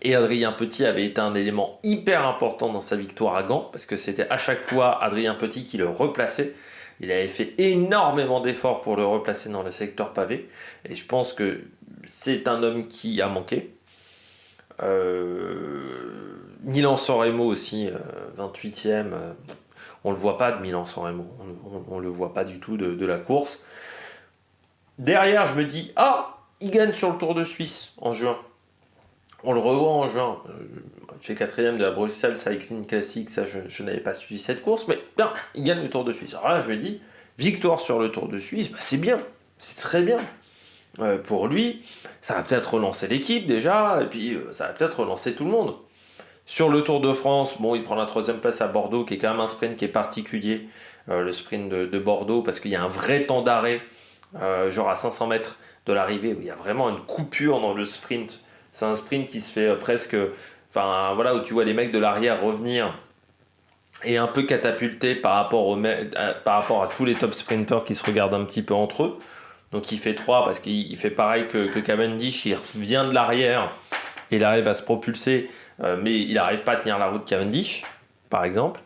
Et Adrien Petit avait été un élément hyper important dans sa victoire à Gand, parce que c'était à chaque fois Adrien Petit qui le replaçait. Il avait fait énormément d'efforts pour le replacer dans le secteur pavé. Et je pense que c'est un homme qui a manqué. Milan-San Remo aussi, 28e. On ne le voit pas de Milan-San Remo. On ne le voit pas du tout de la course. Derrière, je me dis, il gagne sur le Tour de Suisse en juin. On le revoit en juin. Il fait 4e de la Bruxelles Cycling Classic. Ça, je n'avais pas suivi cette course. Mais bien, il gagne le Tour de Suisse. Alors là, je me dis, victoire sur le Tour de Suisse, c'est bien. C'est très bien. Pour lui, ça va peut-être relancer l'équipe déjà. Et puis, ça va peut-être relancer tout le monde. Sur le Tour de France, bon, il prend la 3e place à Bordeaux, qui est quand même un sprint qui est particulier. Le sprint de Bordeaux, parce qu'il y a un vrai temps d'arrêt, genre à 500 mètres de l'arrivée, où il y a vraiment une coupure dans le sprint. C'est un sprint qui se fait presque... Enfin, voilà, où tu vois les mecs de l'arrière revenir et un peu catapulter par rapport à tous les top sprinters qui se regardent un petit peu entre eux. Donc il fait 3 parce qu'il fait pareil que Cavendish, il revient de l'arrière et il arrive à se propulser, mais il n'arrive pas à tenir la route Cavendish, par exemple.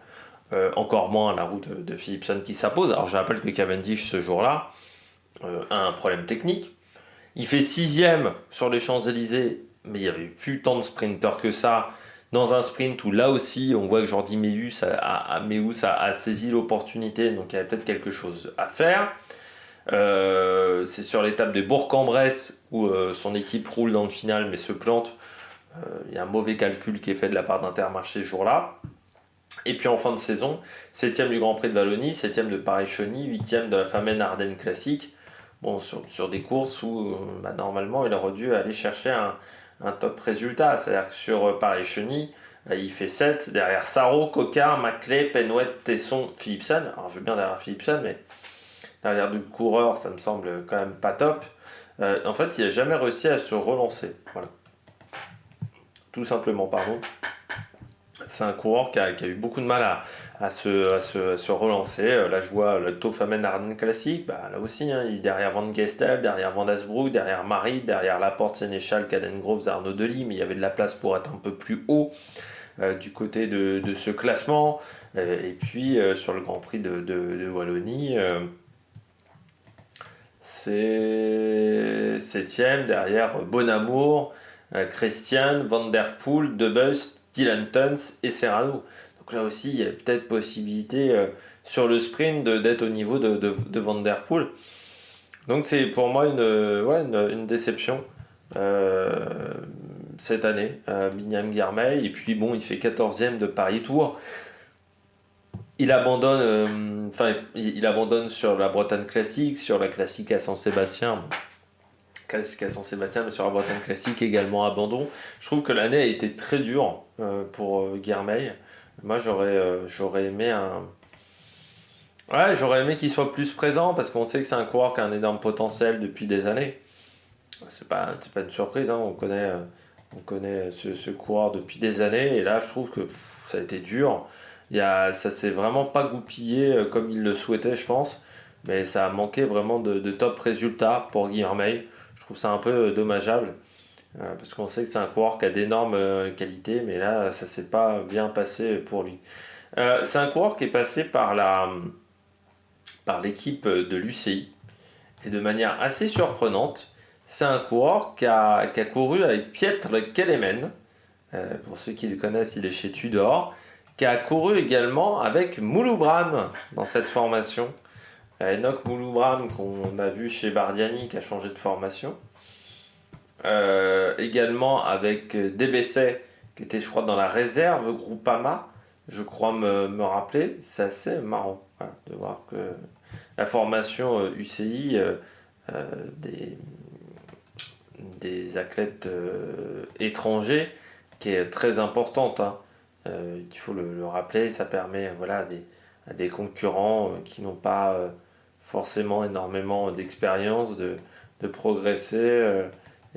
Encore moins la route de Philipsen qui s'impose. Alors je rappelle que Cavendish, ce jour-là, a un problème technique. Il fait 6e sur les Champs-Élysées, mais il n'y avait plus tant de sprinters que ça. Dans un sprint où là aussi, on voit que Jordi Meeus a saisi l'opportunité, donc il y avait peut-être quelque chose à faire. C'est sur l'étape de Bourg-en-Bresse où son équipe roule dans le final mais se plante. Il y a un mauvais calcul qui est fait de la part d'Intermarché ce jour-là. Et puis en fin de saison, 7e du Grand Prix de Wallonie, 7e de Paris-Chauny, 8e de la Famenne Ardennes Classique. Bon, sur des courses où normalement il aurait dû aller chercher un top résultat. C'est-à-dire que sur Paris-Chauny, il fait 7, derrière Sarro, Coquard, Maclay, Penouet, Tesson, Philipsen. Alors je veux bien derrière Philipsen, mais derrière deux coureurs, ça me semble quand même pas top. En fait, il n'a jamais réussi à se relancer. Voilà. Tout simplement, pardon. C'est un coureur qui a eu beaucoup de mal à se relancer. Là, je vois le Dauphiné Ardennes Classique. Là aussi, il est derrière Van Gestel, derrière Van Asbroek, derrière Marie, derrière Laporte, Sénéchal, Caden-Groves, Arnaud Delis. Mais il y avait de la place pour être un peu plus haut du côté de ce classement. Et puis, sur le Grand Prix de Wallonie, c'est 7e derrière Bonamour, Christian, Van Der Poel, De Bust, Dylan Tuns et Serrano. Donc là aussi, il y a peut-être possibilité sur le sprint d'être au niveau de Van Der Poel. Donc c'est pour moi une déception cette année, Binyam Girmay. Et puis bon, il fait 14e de Paris Tour. il abandonne, il abandonne sur la Bretagne classique, sur la classique à Saint-Sébastien. Classique à Saint-Sébastien, mais sur la Bretagne classique également abandon. Je trouve que l'année a été très dure pour Guilherme. Moi, j'aurais aimé j'aurais aimé qu'il soit plus présent parce qu'on sait que c'est un coureur qui a un énorme potentiel depuis des années. C'est pas une surprise, hein. On connaît ce coureur depuis des années et là, je trouve que ça a été dur. Ça s'est vraiment pas goupillé comme il le souhaitait, je pense. Mais ça a manqué vraiment de top résultats pour Guilherme. Je trouve ça un peu dommageable. Parce qu'on sait que c'est un coureur qui a d'énormes qualités, mais là, ça s'est pas bien passé pour lui. C'est un coureur qui est passé par l'équipe de l'UCI. Et de manière assez surprenante, c'est un coureur qui a couru avec Pietre Kelemen. Pour ceux qui le connaissent, il est chez Tudor. Qui a couru également avec Mouloubram dans cette formation. Enoch Mouloubram, qu'on a vu chez Bardiani, qui a changé de formation. Également avec Debesay, qui était, je crois, dans la réserve Groupama. Je crois me rappeler. C'est assez marrant de voir que la formation UCI des athlètes étrangers qui est très importante. Il faut le rappeler, ça permet à des concurrents qui n'ont pas forcément énormément d'expérience de progresser.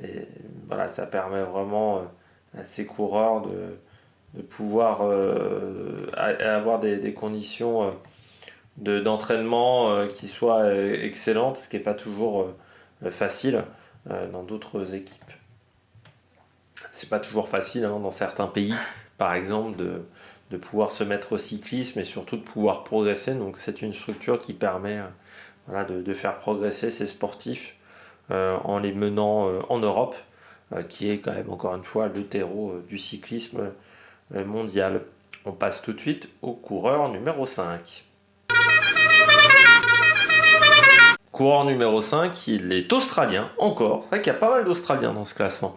Et voilà, ça permet vraiment à ces coureurs de pouvoir avoir des conditions d'entraînement qui soient excellentes, ce qui n'est pas toujours facile dans d'autres équipes. C'est pas toujours facile dans certains pays, par exemple, de pouvoir se mettre au cyclisme et surtout de pouvoir progresser. Donc c'est une structure qui permet de faire progresser ces sportifs en les menant en Europe, qui est quand même encore une fois le terreau du cyclisme mondial. On passe tout de suite au coureur numéro 5. Coureur numéro 5, il est australien, encore. C'est vrai qu'il y a pas mal d'Australiens dans ce classement.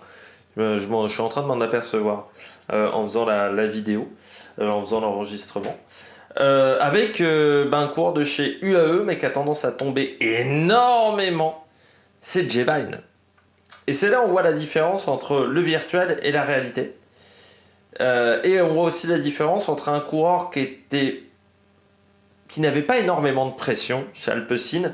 Je suis en train de m'en apercevoir en faisant la vidéo, en faisant l'enregistrement. Avec un coureur de chez UAE, mais qui a tendance à tomber énormément, c'est Jay Vine. Et c'est là où on voit la différence entre le virtuel et la réalité. Et on voit aussi la différence entre un coureur qui n'avait pas énormément de pression chez Alpecin,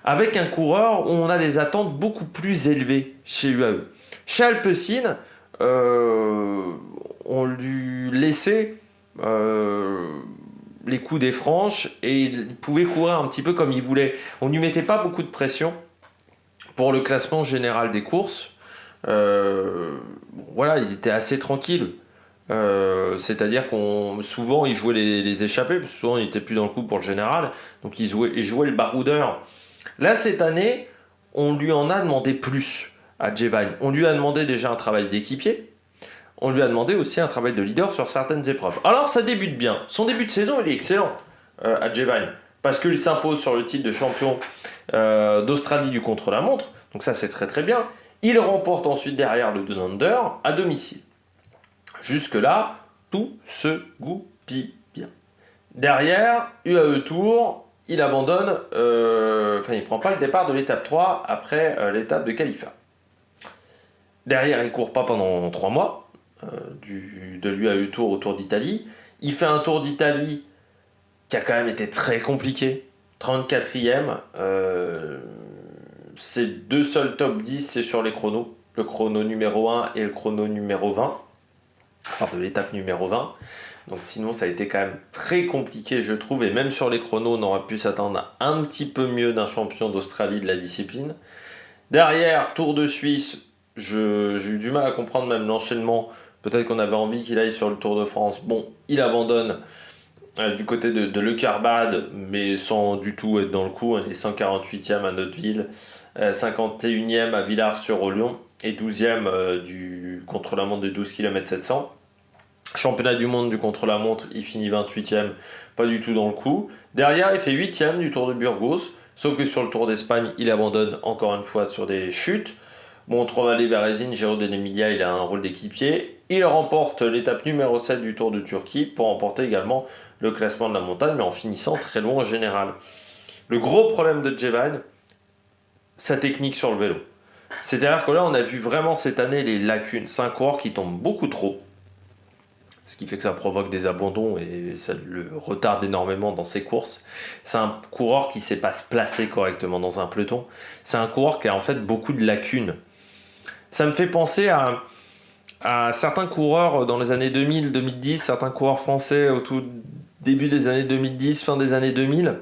avec un coureur où on a des attentes beaucoup plus élevées chez UAE. Chez Alpecin, on lui laissait les coups des franches et il pouvait courir un petit peu comme il voulait. On ne lui mettait pas beaucoup de pression pour le classement général des courses. Il était assez tranquille. C'est-à-dire souvent il jouait les échappées, parce que souvent il n'était plus dans le coup pour le général, donc il jouait le baroudeur. Là, cette année, on lui en a demandé plus à Jay Vine. On lui a demandé déjà un travail d'équipier, on lui a demandé aussi un travail de leader sur certaines épreuves. Alors ça débute bien, son début de saison il est excellent à Jay Vine, parce qu'il s'impose sur le titre de champion d'Australie du contre-la-montre, donc ça c'est très très bien. Il remporte ensuite derrière le Down Under à domicile. Jusque-là, tout se goupille bien. Derrière, UAE Tour, il abandonne, il ne prend pas le départ de l'étape 3 après l'étape de Khalifa. Derrière, il ne court pas pendant 3 mois de l'UAE Tour au Tour d'Italie. Il fait un Tour d'Italie qui a quand même été très compliqué. 34e. Ses deux seuls top 10, c'est sur les chronos. Le chrono numéro 1 et le chrono numéro 20. Enfin, de l'étape numéro 20. Donc sinon, ça a été quand même très compliqué, je trouve. Et même sur les chronos, on aurait pu s'attendre à un petit peu mieux d'un champion d'Australie de la discipline. Derrière, Tour de Suisse, j'ai eu du mal à comprendre même l'enchaînement. Peut-être qu'on avait envie qu'il aille sur le Tour de France. Bon, il abandonne du côté de Le Carbad, mais sans du tout être dans le coup. Il est 148e à Notteville, 51e à Villars-sur-Olion et 12e du contre-la-montre de 12 km 700. Championnat du monde du contre-la-montre, il finit 28e, pas du tout dans le coup. Derrière, il fait 8e du Tour de Burgos, sauf que sur le Tour d'Espagne, il abandonne encore une fois sur des chutes. Bon, Trovale-Varesine, Giro dell'Emilia, il a un rôle d'équipier. Il remporte l'étape numéro 7 du Tour de Turquie pour remporter également le classement de la montagne, mais en finissant très loin en général. Le gros problème de Jevan, sa technique sur le vélo. C'est-à-dire que là, on a vu vraiment cette année les lacunes. C'est un coureur qui tombe beaucoup trop, ce qui fait que ça provoque des abandons et ça le retarde énormément dans ses courses. C'est un coureur qui ne sait pas se placer correctement dans un peloton. C'est un coureur qui a en fait beaucoup de lacunes. Ça me fait penser à certains coureurs dans les années 2000, 2010, certains coureurs français au tout début des années 2010, fin des années 2000.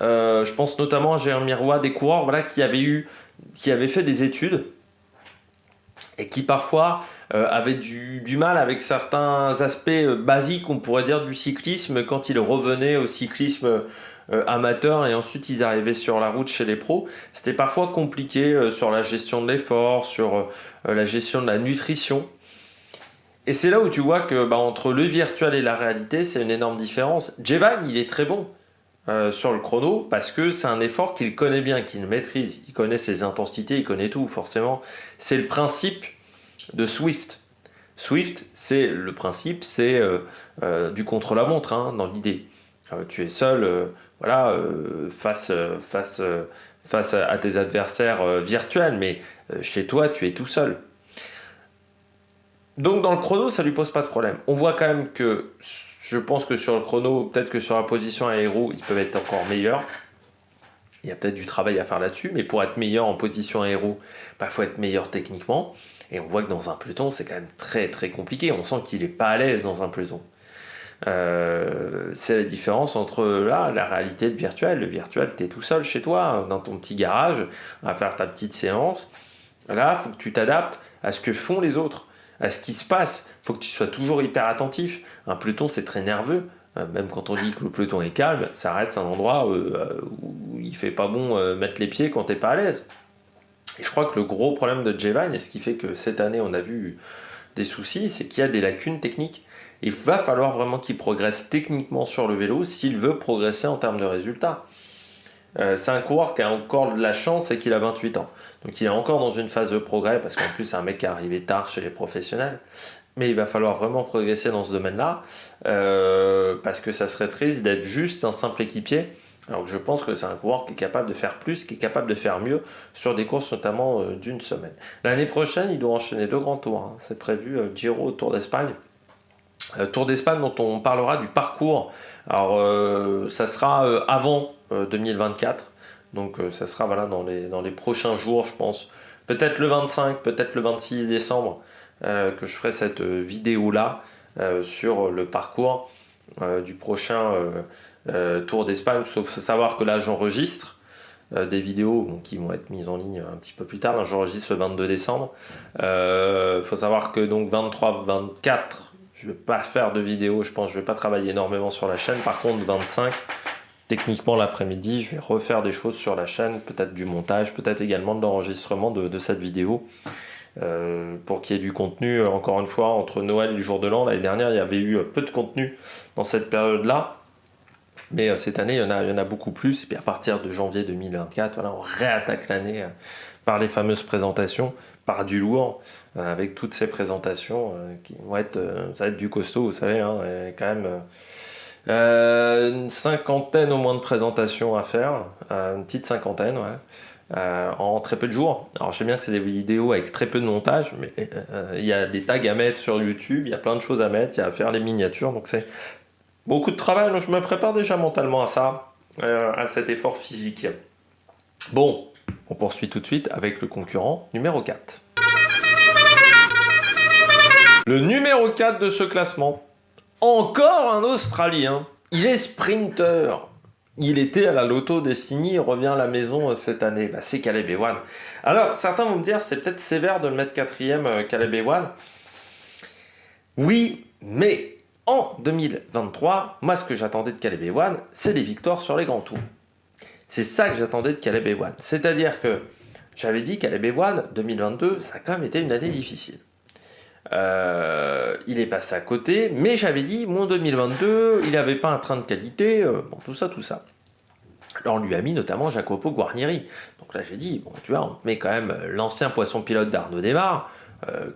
Je pense notamment à Jérémy Roy, des coureurs qui avaient fait des études et qui parfois avaient du mal avec certains aspects basiques, on pourrait dire, du cyclisme quand ils revenaient au cyclisme amateur et ensuite ils arrivaient sur la route chez les pros. C'était parfois compliqué sur la gestion de l'effort, sur la gestion de la nutrition. Et c'est là où tu vois que entre le virtuel et la réalité, c'est une énorme différence. Jevan, il est très bon sur le chrono parce que c'est un effort qu'il connaît bien, qu'il maîtrise. Il connaît ses intensités, il connaît tout, forcément. C'est le principe de Swift. Swift, c'est le principe, c'est du contre-la-montre dans l'idée. Tu es seul face à tes adversaires virtuels, mais chez toi, tu es tout seul. Donc dans le chrono, ça lui pose pas de problème. On voit quand même que, je pense que sur le chrono, peut-être que sur la position aéro, ils peuvent être encore meilleurs. Il y a peut-être du travail à faire là-dessus, mais pour être meilleur en position aéro, faut être meilleur techniquement. Et on voit que dans un peloton, c'est quand même très très compliqué. On sent qu'il n'est pas à l'aise dans un peloton. C'est la différence entre la réalité et le virtuel. Le virtuel, tu es tout seul chez toi, dans ton petit garage, à faire ta petite séance. Là, il faut que tu t'adaptes à ce que font les autres, à ce qui se passe. Il faut que tu sois toujours hyper attentif. Un peloton, c'est très nerveux. Même quand on dit que le peloton est calme, ça reste un endroit où il fait pas bon mettre les pieds quand tu n'es pas à l'aise. Et je crois que le gros problème de Jevan, et ce qui fait que cette année on a vu des soucis, c'est qu'il y a des lacunes techniques. Il va falloir vraiment qu'il progresse techniquement sur le vélo s'il veut progresser en termes de résultats. C'est un coureur qui a encore de la chance et qu'il a 28 ans. Donc il est encore dans une phase de progrès, parce qu'en plus c'est un mec qui est arrivé tard chez les professionnels. Mais il va falloir vraiment progresser dans ce domaine-là, parce que ça serait triste d'être juste un simple équipier. Alors que je pense que c'est un coureur qui est capable de faire plus, qui est capable de faire mieux sur des courses notamment d'une semaine. L'année prochaine, il doit enchaîner 2 grands tours. C'est prévu, Giro, Tour d'Espagne. Tour d'Espagne dont on parlera du parcours. Alors ça sera avant 2024. Donc ça sera dans les prochains jours, je pense. Peut-être le 25, peut-être le 26 décembre que je ferai cette vidéo-là sur le parcours du prochain Tour d'Espagne. Sauf savoir que là, j'enregistre des vidéos qui vont être mises en ligne un petit peu plus tard. Là, j'enregistre le 22 décembre. Faut savoir que donc 23, 24, je ne vais pas faire de vidéo. Je pense que je ne vais pas travailler énormément sur la chaîne. Par contre, 25, techniquement l'après-midi, je vais refaire des choses sur la chaîne, peut-être du montage, peut-être également de l'enregistrement de cette vidéo. Pour qu'il y ait du contenu, encore une fois, entre Noël et le jour de l'an. L'année dernière, il y avait eu peu de contenu dans cette période-là. Mais cette année, il y en a beaucoup plus. Et puis à partir de janvier 2024, on réattaque l'année par les fameuses présentations, par du lourd, avec toutes ces présentations qui vont être, ça va être du costaud, vous savez, quand même une cinquantaine au moins de présentations à faire, une petite cinquantaine, en très peu de jours. Alors je sais bien que c'est des vidéos avec très peu de montage, mais il y a des tags à mettre sur YouTube, il y a plein de choses à mettre, il y a à faire les miniatures, donc c'est beaucoup de travail. Donc je me prépare déjà mentalement à ça, à cet effort physique. Bon, on poursuit tout de suite avec le concurrent numéro 4. Le numéro 4 de ce classement, encore un Australien. Il est sprinter. Il était à la Lotto Destiny, il revient à la maison cette année. C'est Caleb Ewan. Alors, certains vont me dire, c'est peut-être sévère de le mettre 4e, Caleb Ewan. Oui, mais en 2023, moi, ce que j'attendais de Caleb Ewan, c'est des victoires sur les grands tours. C'est ça que j'attendais de Caleb Ewan. C'est-à-dire que j'avais dit Caleb Ewan, 2022, ça a quand même été une année difficile. Il est passé à côté, mais j'avais dit, mon 2022, il n'avait pas un train de qualité, tout ça. Alors on lui a mis notamment Jacopo Guarnieri. Donc là j'ai dit, tu vois, on te met quand même l'ancien poisson pilote d'Arnaud Démarre,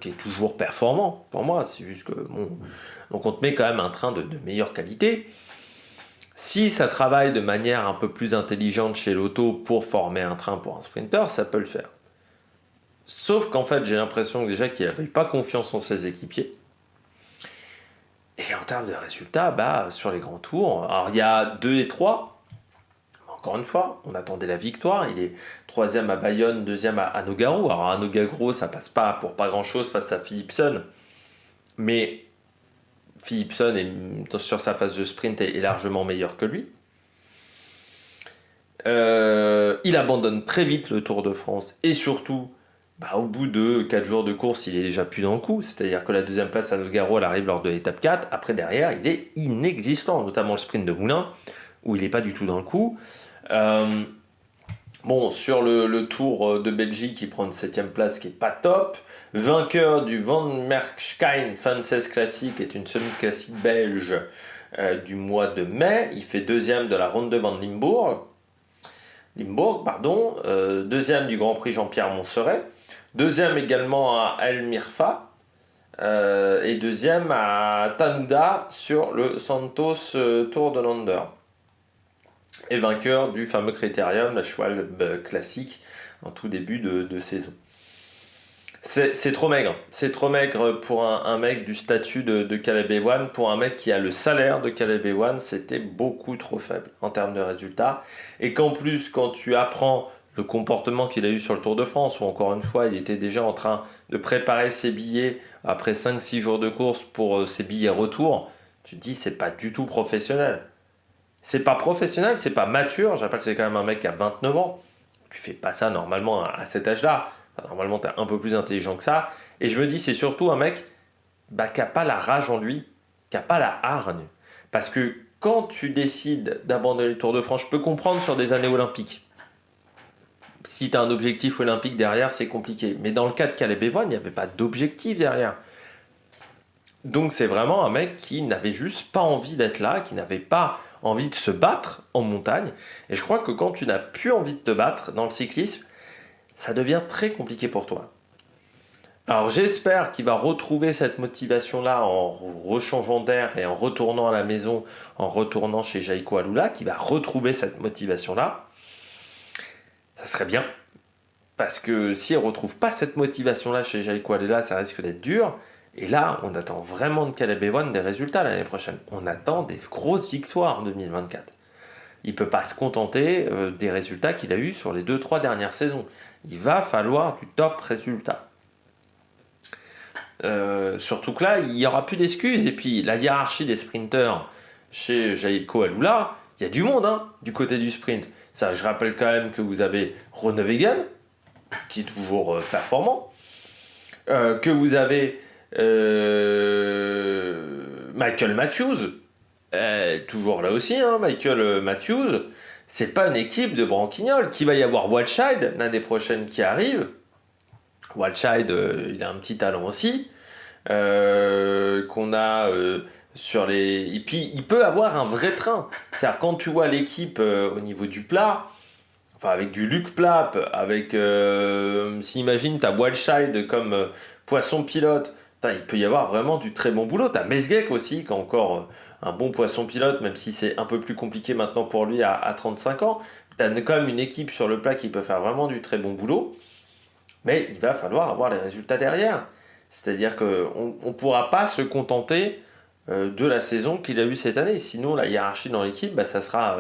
qui est toujours performant pour moi, c'est juste que, donc on te met quand même un train de meilleure qualité. Si ça travaille de manière un peu plus intelligente chez l'auto pour former un train pour un sprinter, ça peut le faire. Sauf qu'en fait, j'ai l'impression que déjà qu'il n'avait pas confiance en ses équipiers. Et en termes de résultats, sur les grands tours, alors il y a 2 et 3. Encore une fois, on attendait la victoire. Il est 3e à Bayonne, 2e à Nogaro. Alors à Nogaro, ça passe pas pour pas grand-chose face à Philipsen. Mais Philipsen, sur sa phase de sprint, est largement meilleur que lui. Il abandonne très vite le Tour de France. Et surtout, au bout de 4 jours de course, il est déjà plus dans le coup. C'est-à-dire que la 2e place à Nogaro, elle arrive lors de l'étape 4. Après, derrière, il est inexistant. Notamment le sprint de Moulins, où il n'est pas du tout dans le coup. Sur le Tour de Belgique, il prend une 7e place qui est pas top. Vainqueur du Van Merkstein Fanses Classic, qui est une semi-classique belge du mois de mai. Il fait 2e de la Ronde van Limbourg. Deuxième du Grand Prix Jean-Pierre Montserrat. 2e également à El Mirfa. Et 2e à Tanouda sur le Santos Tour de Lander. Et vainqueur du fameux Critérium, la Schwalbe classique, en tout début de saison. C'est trop maigre. C'est trop maigre pour un mec du statut de Caleb Ewan. Pour un mec qui a le salaire de Caleb Ewan, c'était beaucoup trop faible en termes de résultats. Et qu'en plus, quand tu apprends le comportement qu'il a eu sur le Tour de France, où encore une fois, il était déjà en train de préparer ses billets après 5-6 jours de course pour ses billets retour, tu te dis c'est pas du tout professionnel. C'est pas professionnel, c'est pas mature. J'appelle que c'est quand même un mec qui a 29 ans. Tu fais pas ça normalement à cet âge-là. Enfin, normalement, tu es un peu plus intelligent que ça. Et je me dis, c'est surtout un mec qui n'a pas la rage en lui, qui n'a pas la hargne. Parce que quand tu décides d'abandonner le Tour de France, je peux comprendre sur des années olympiques. Si tu as un objectif olympique derrière, c'est compliqué. Mais dans le cas de Caleb Ewan, il n'y avait pas d'objectif derrière. Donc c'est vraiment un mec qui n'avait juste pas envie d'être là, qui n'avait pas envie de se battre en montagne. Et je crois que quand tu n'as plus envie de te battre dans le cyclisme, ça devient très compliqué pour toi. Alors j'espère qu'il va retrouver cette motivation-là en rechangeant d'air et en retournant à la maison, en retournant chez Jaïko Alula, qu'il va retrouver cette motivation-là. Ça serait bien. Parce que s'il ne retrouve pas cette motivation-là chez Jaïko Alula, ça risque d'être dur. Et là, on attend vraiment de Caleb Ewan des résultats l'année prochaine. On attend des grosses victoires en 2024. Il ne peut pas se contenter des résultats qu'il a eus sur les 2-3 dernières saisons. Il va falloir du top résultat. Surtout que là, il n'y aura plus d'excuses. Et puis, la hiérarchie des sprinteurs chez Jaïko Alula, il y a du monde du côté du sprint. Ça, je rappelle quand même que vous avez Groenewegen, qui est toujours performant. Que vous avez Michael Matthews, toujours là aussi, Michael Matthews. C'est pas une équipe de branquignoles. Qu'il va y avoir Walscheid l'année prochaine qui arrive. Walscheid, il a un petit talent aussi. Qu'on a sur les. Et puis, il peut avoir un vrai train. C'est-à-dire, quand tu vois l'équipe au niveau du plat, enfin, avec du Luc Plap, avec. Si imagine, t'as Walscheid comme poisson pilote. Il peut y avoir vraiment du très bon boulot. T'as Mesgek aussi, qui a encore un bon poisson pilote, même si c'est un peu plus compliqué maintenant pour lui à 35 ans. T'as quand même une équipe sur le plat qui peut faire vraiment du très bon boulot. Mais il va falloir avoir les résultats derrière. C'est-à-dire qu'on ne pourra pas se contenter de la saison qu'il a eue cette année. Sinon, la hiérarchie dans l'équipe, ça sera...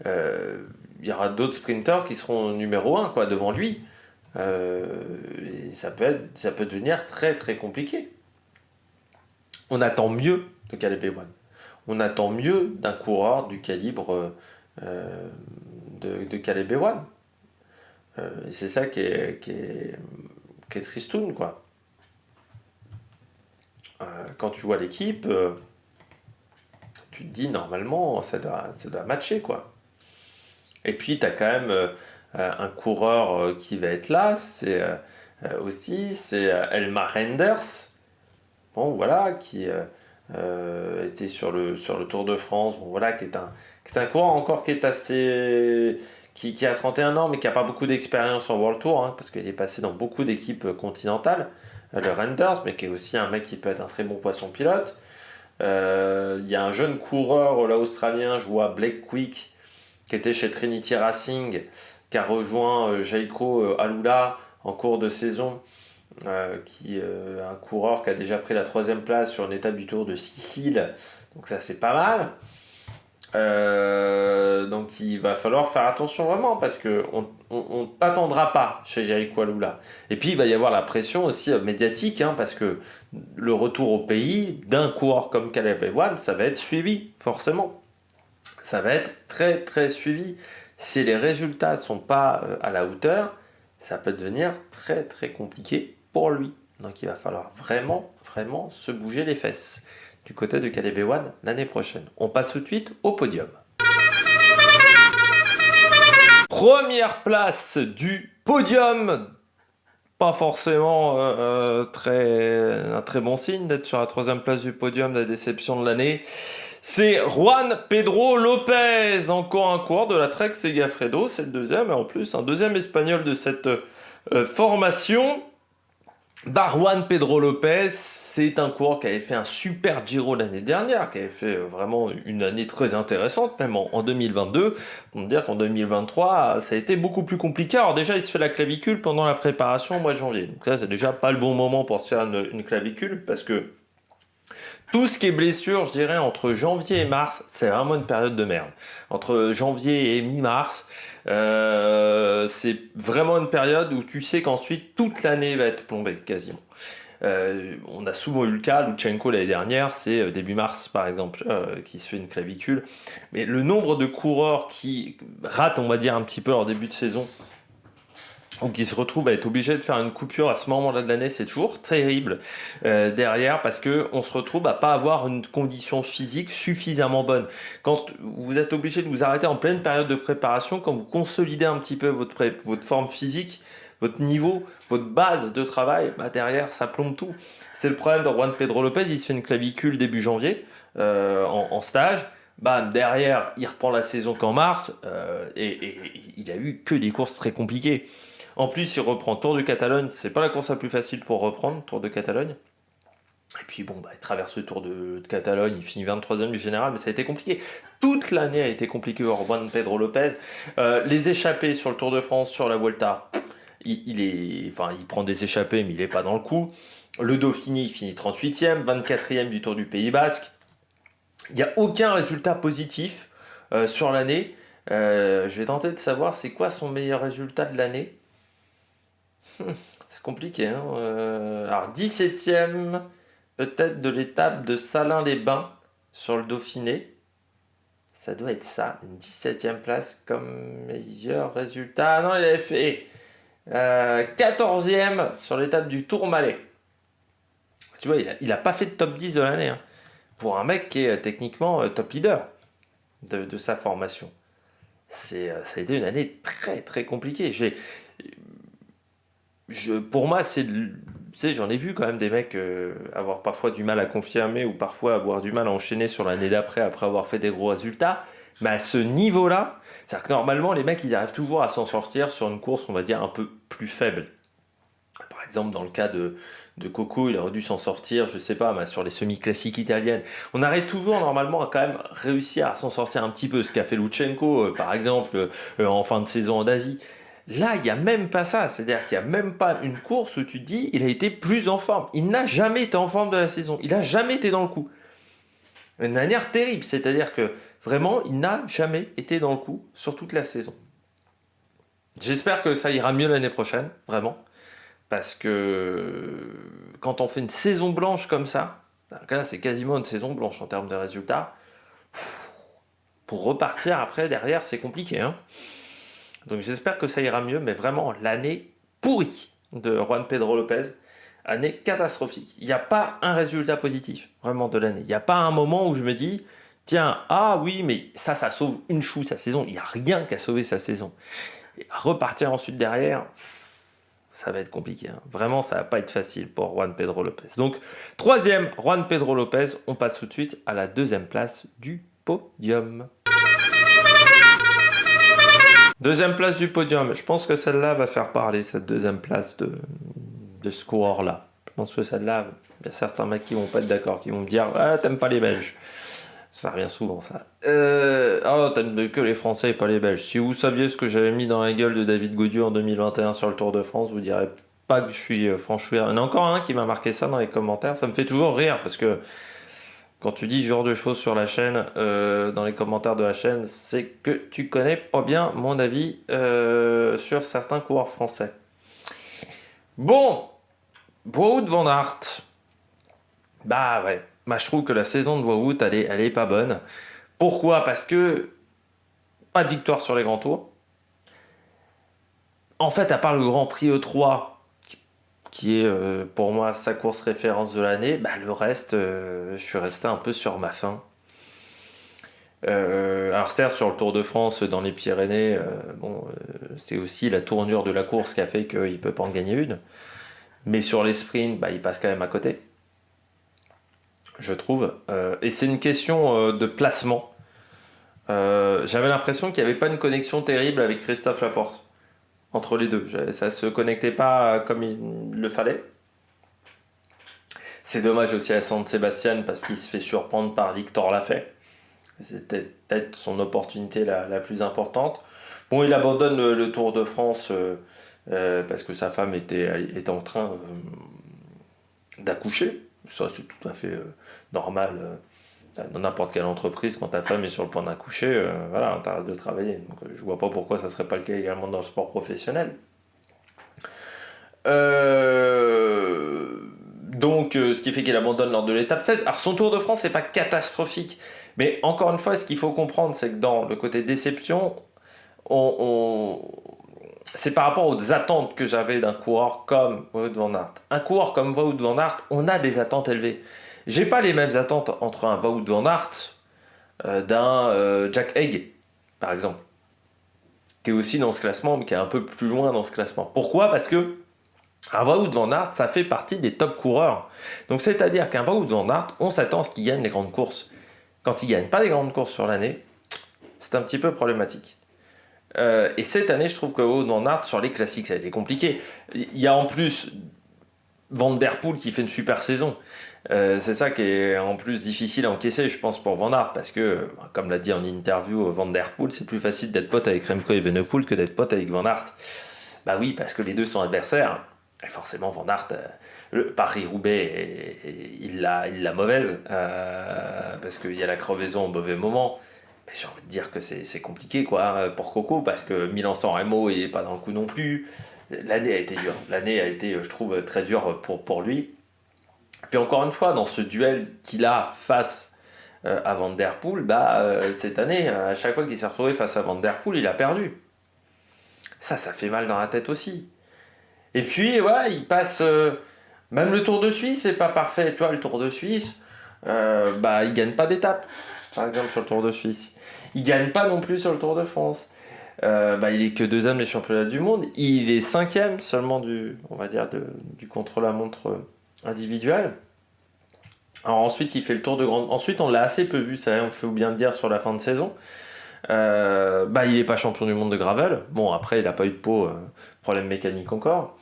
il y aura d'autres sprinteurs qui seront numéro 1 devant lui. Et ça peut devenir très très compliqué. On attend mieux de Caleb Ewan. On attend mieux d'un coureur du calibre de Caleb Ewan. Et c'est ça qui est tristoun, quoi. Quand tu vois l'équipe, tu te dis normalement ça doit matcher, quoi. Et puis tu as quand même un coureur qui va être là, c'est Elmar Renders, qui était sur le Tour de France, qui est un coureur encore qui est assez... Qui a 31 ans mais qui n'a pas beaucoup d'expérience en World Tour, parce qu'il est passé dans beaucoup d'équipes continentales, le Renders, mais qui est aussi un mec qui peut être un très bon poisson pilote. Il y a un jeune coureur là, australien, je vois Blake Quick, qui était chez Trinity Racing, qui a rejoint Jaiko Alula en cours de saison, qui un coureur qui a déjà pris la 3e place sur une étape du Tour de Sicile. Donc ça c'est pas mal. Donc il va falloir faire attention vraiment parce qu'on ne t'attendra pas chez Jaiko Alula. Et puis il va y avoir la pression aussi médiatique parce que le retour au pays d'un coureur comme Caleb Ewan, ça va être suivi forcément. Ça va être très très suivi. Si les résultats ne sont pas à la hauteur, ça peut devenir très très compliqué pour lui. Donc il va falloir vraiment vraiment se bouger les fesses du côté de Caleb Ewan l'année prochaine. On passe tout de suite au podium. Première place du podium. Pas forcément un très bon signe d'être sur la 3e place du podium de la déception de l'année. C'est Juan Pedro Lopez, encore un coureur de la Trek Segafredo, c'est le 2e, et en plus un 2e espagnol de cette formation. Juan Pedro Lopez, c'est un coureur qui avait fait un super Giro l'année dernière, qui avait fait vraiment une année très intéressante, même en 2022. On peut dire qu'en 2023, ça a été beaucoup plus compliqué. Alors déjà, il se fait la clavicule pendant la préparation au mois de janvier. Donc ça, c'est déjà pas le bon moment pour se faire une clavicule, parce que tout ce qui est blessure, je dirais, entre janvier et mars, c'est vraiment une période de merde. Entre janvier et mi-mars, c'est vraiment une période où tu sais qu'ensuite, toute l'année va être plombée, quasiment. On a souvent eu le cas, Lutsenko l'année dernière, c'est début mars par exemple, qui se fait une clavicule. Mais le nombre de coureurs qui ratent, on va dire, un petit peu leur début de saison, ou qui se retrouvent à être obligés de faire une coupure à ce moment-là de l'année, c'est toujours terrible derrière, parce qu'on se retrouve à pas avoir une condition physique suffisamment bonne. Quand vous êtes obligé de vous arrêter en pleine période de préparation, quand vous consolidez un petit peu votre forme physique, votre niveau, votre base de travail, derrière ça plombe tout. C'est le problème de Juan Pedro Lopez, il se fait une clavicule début janvier en stage. Derrière, il reprend la saison qu'en mars, et il a eu que des courses très compliquées. En plus, il reprend Tour de Catalogne, c'est pas la course la plus facile pour reprendre, Tour de Catalogne. Et puis il traverse le Tour de Catalogne, il finit 23e du général, mais ça a été compliqué. Toute l'année a été compliquée pour Juan Pedro Lopez. Les échappées sur le Tour de France, sur la Vuelta, il prend des échappées, mais il n'est pas dans le coup. Le Dauphiné, il finit 38e, 24e du Tour du Pays Basque. Il n'y a aucun résultat positif sur l'année. Je vais tenter de savoir c'est quoi son meilleur résultat de l'année. C'est compliqué. Alors 17e peut-être de l'étape de Salins-les-Bains sur le Dauphiné. Ça doit être ça, une 17e place comme meilleur résultat. Non, il avait fait 14e sur l'étape du Tourmalet. Tu vois, il a pas fait de top 10 de l'année. Pour un mec qui est techniquement top leader de sa formation. Ça a été une année très très compliquée. Pour moi, j'en ai vu quand même des mecs avoir parfois du mal à confirmer ou parfois avoir du mal à enchaîner sur l'année d'après après avoir fait des gros résultats. Mais à ce niveau-là, c'est-à-dire que normalement, les mecs, ils arrivent toujours à s'en sortir sur une course, on va dire, un peu plus faible. Par exemple, dans le cas de Coco, il aurait dû s'en sortir, je sais pas, sur les semi-classiques italiennes. On arrive toujours normalement à quand même réussir à s'en sortir un petit peu, ce qu'a fait Lutsenko, par exemple, en fin de saison en Asie. Là, il n'y a même pas ça, c'est-à-dire qu'il n'y a même pas une course où tu te dis il a été plus en forme. Il n'a jamais été en forme de la saison, il n'a jamais été dans le coup. D'une manière terrible, c'est-à-dire que vraiment, il n'a jamais été dans le coup sur toute la saison. J'espère que ça ira mieux l'année prochaine, vraiment. Parce que quand on fait une saison blanche comme ça, là c'est quasiment une saison blanche en termes de résultats, pour repartir après derrière c'est compliqué. Donc j'espère que ça ira mieux, mais vraiment l'année pourrie de Juan Pedro Lopez, année catastrophique. Il n'y a pas un résultat positif vraiment de l'année. Il n'y a pas un moment où je me dis, tiens, ah oui, mais ça sauve une chou sa saison. Il n'y a rien qui a sauvé sa saison. Et repartir ensuite derrière, ça va être compliqué. Vraiment, ça va pas être facile pour Juan Pedro Lopez. Donc, 3e, Juan Pedro Lopez. On passe tout de suite à la 2e place du podium. 2e place du podium. Je pense que celle-là va faire parler, cette 2e place de ce coureur-là. pense que celle-là, il y a certains mecs qui vont pas être d'accord, qui vont me dire ah, t'aimes pas les Belges. Ça revient souvent ça. Oh, t'aimes que les Français et pas les Belges. Si vous saviez ce que j'avais mis dans la gueule de David Gaudieu en 2021 sur le Tour de France, vous direz pas que je suis franchouillard. Il y en a encore un qui m'a marqué ça dans les commentaires. Ça me fait toujours rire parce que quand tu dis ce genre de choses sur la chaîne, dans les commentaires de la chaîne, c'est que tu connais pas bien mon avis sur certains coureurs français. Bon, Wout van Aert. Bah ouais, bah, je trouve que la saison de Wout, elle est pas bonne. Pourquoi? Parce que pas de victoire sur les grands tours. En fait, à part le Grand Prix E3, qui est pour moi sa course référence de l'année, bah, le reste, je suis resté un peu sur ma faim. Alors certes, sur le Tour de France, dans les Pyrénées, c'est aussi la tournure de la course qui a fait qu'il ne peut pas en gagner une. Mais sur les sprints, bah, il passe quand même à côté, je trouve. Et c'est une question de placement. J'avais l'impression qu'il n'y avait pas une connexion terrible avec Christophe Laporte entre les deux. Ça se connectait pas comme il le fallait. C'est dommage aussi à San Sébastien parce qu'il se fait surprendre par Victor Lafay. C'était peut-être son opportunité la plus importante. Bon, il abandonne le Tour de France parce que sa femme était en train d'accoucher. Ça, c'est tout à fait normal. Dans n'importe quelle entreprise, quand ta femme est sur le point d'accoucher, voilà, t'arrêtes de travailler. Donc, je vois pas pourquoi ça serait pas le cas également dans le sport professionnel. Donc, ce qui fait qu'il abandonne lors de l'étape 16. Alors, son Tour de France, c'est pas catastrophique. Mais encore une fois, ce qu'il faut comprendre, c'est que dans le côté déception, c'est par rapport aux attentes que j'avais d'un coureur comme Wout van Aert. Un coureur comme Wout van Aert, on a des attentes élevées. J'ai pas les mêmes attentes entre un Wout van Aert d'un Jack Haig, par exemple, qui est aussi dans ce classement, mais qui est un peu plus loin dans ce classement. Pourquoi? Parce que un Wout van Aert, ça fait partie des top coureurs. Donc c'est-à-dire qu'un Wout van Aert, on s'attend à ce qu'il gagne les grandes courses. Quand il ne gagne pas les grandes courses sur l'année, c'est un petit peu problématique. Et cette année, je trouve que Wout van Aert, sur les classiques, ça a été compliqué. Il y a en plus Van Der Poel qui fait une super saison. C'est ça qui est en plus difficile à encaisser, je pense, pour Van Aert, parce que, comme l'a dit en interview Van Der Poel, c'est plus facile d'être pote avec Remco Evenepoel que d'être pote avec Van Aert. Bah oui, parce que les deux sont adversaires. Et forcément, Van Aert, Paris-Roubaix, il l'a mauvaise, parce qu'il y a la crevaison au mauvais moment. Mais j'ai envie de dire que c'est compliqué quoi, pour Coco, parce que Milan-San Remo, il n'est pas dans le coup non plus. L'année a été dure. L'année a été, je trouve, très dure pour lui. Puis encore une fois, dans ce duel qu'il a face à Van Der Poel, cette année, à chaque fois qu'il s'est retrouvé face à Van Der Poel, il a perdu. Ça fait mal dans la tête aussi. Et puis, ouais, il passe... même le Tour de Suisse, c'est pas parfait. Tu vois, le Tour de Suisse, il gagne pas d'étape, par exemple, sur le Tour de Suisse. Il gagne pas non plus sur le Tour de France. Il est que deuxième des championnats du monde. Il est cinquième seulement du contre-la-montre individuel. Alors ensuite, il fait le Tour de Grande... Ensuite, on l'a assez peu vu, ça, on faut bien le dire, sur la fin de saison. Il n'est pas champion du monde de gravel. Bon, après, il n'a pas eu de peau, problème mécanique encore.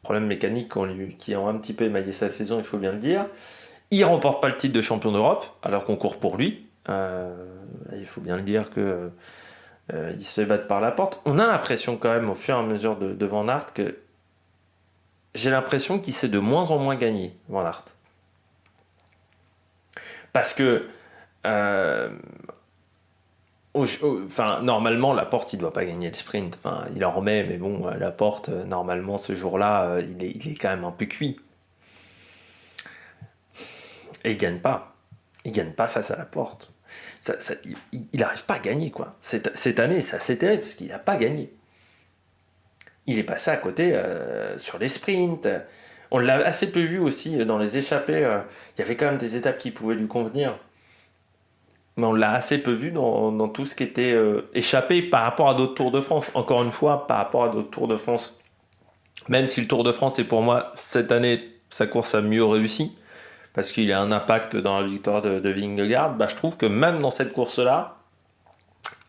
Problème mécanique qui ont un petit peu émaillé sa saison, il faut bien le dire. Il remporte pas le titre de champion d'Europe, alors qu'on court pour lui. Il faut bien le dire que il se fait battre par la porte. On a l'impression quand même, au fur et à mesure de Van Aert, que j'ai l'impression qu'il sait de moins en moins gagner, Van Aert. Parce que normalement, Laporte, il ne doit pas gagner le sprint. Il en remet, mais bon, Laporte, normalement, ce jour-là, il est quand même un peu cuit. Et il gagne pas. Il gagne pas face à Laporte. Il n'arrive pas à gagner, quoi. Cette année, c'est assez terrible, parce qu'il n'a pas gagné. Il est passé à côté sur les sprints. On l'a assez peu vu aussi dans les échappées. Il y avait quand même des étapes qui pouvaient lui convenir. Mais on l'a assez peu vu dans tout ce qui était échappé par rapport à d'autres Tours de France. Encore une fois, par rapport à d'autres Tours de France. Même si le Tour de France est pour moi, cette année, sa course a mieux réussi, parce qu'il a un impact dans la victoire de Vingegaard, je trouve que même dans cette course-là,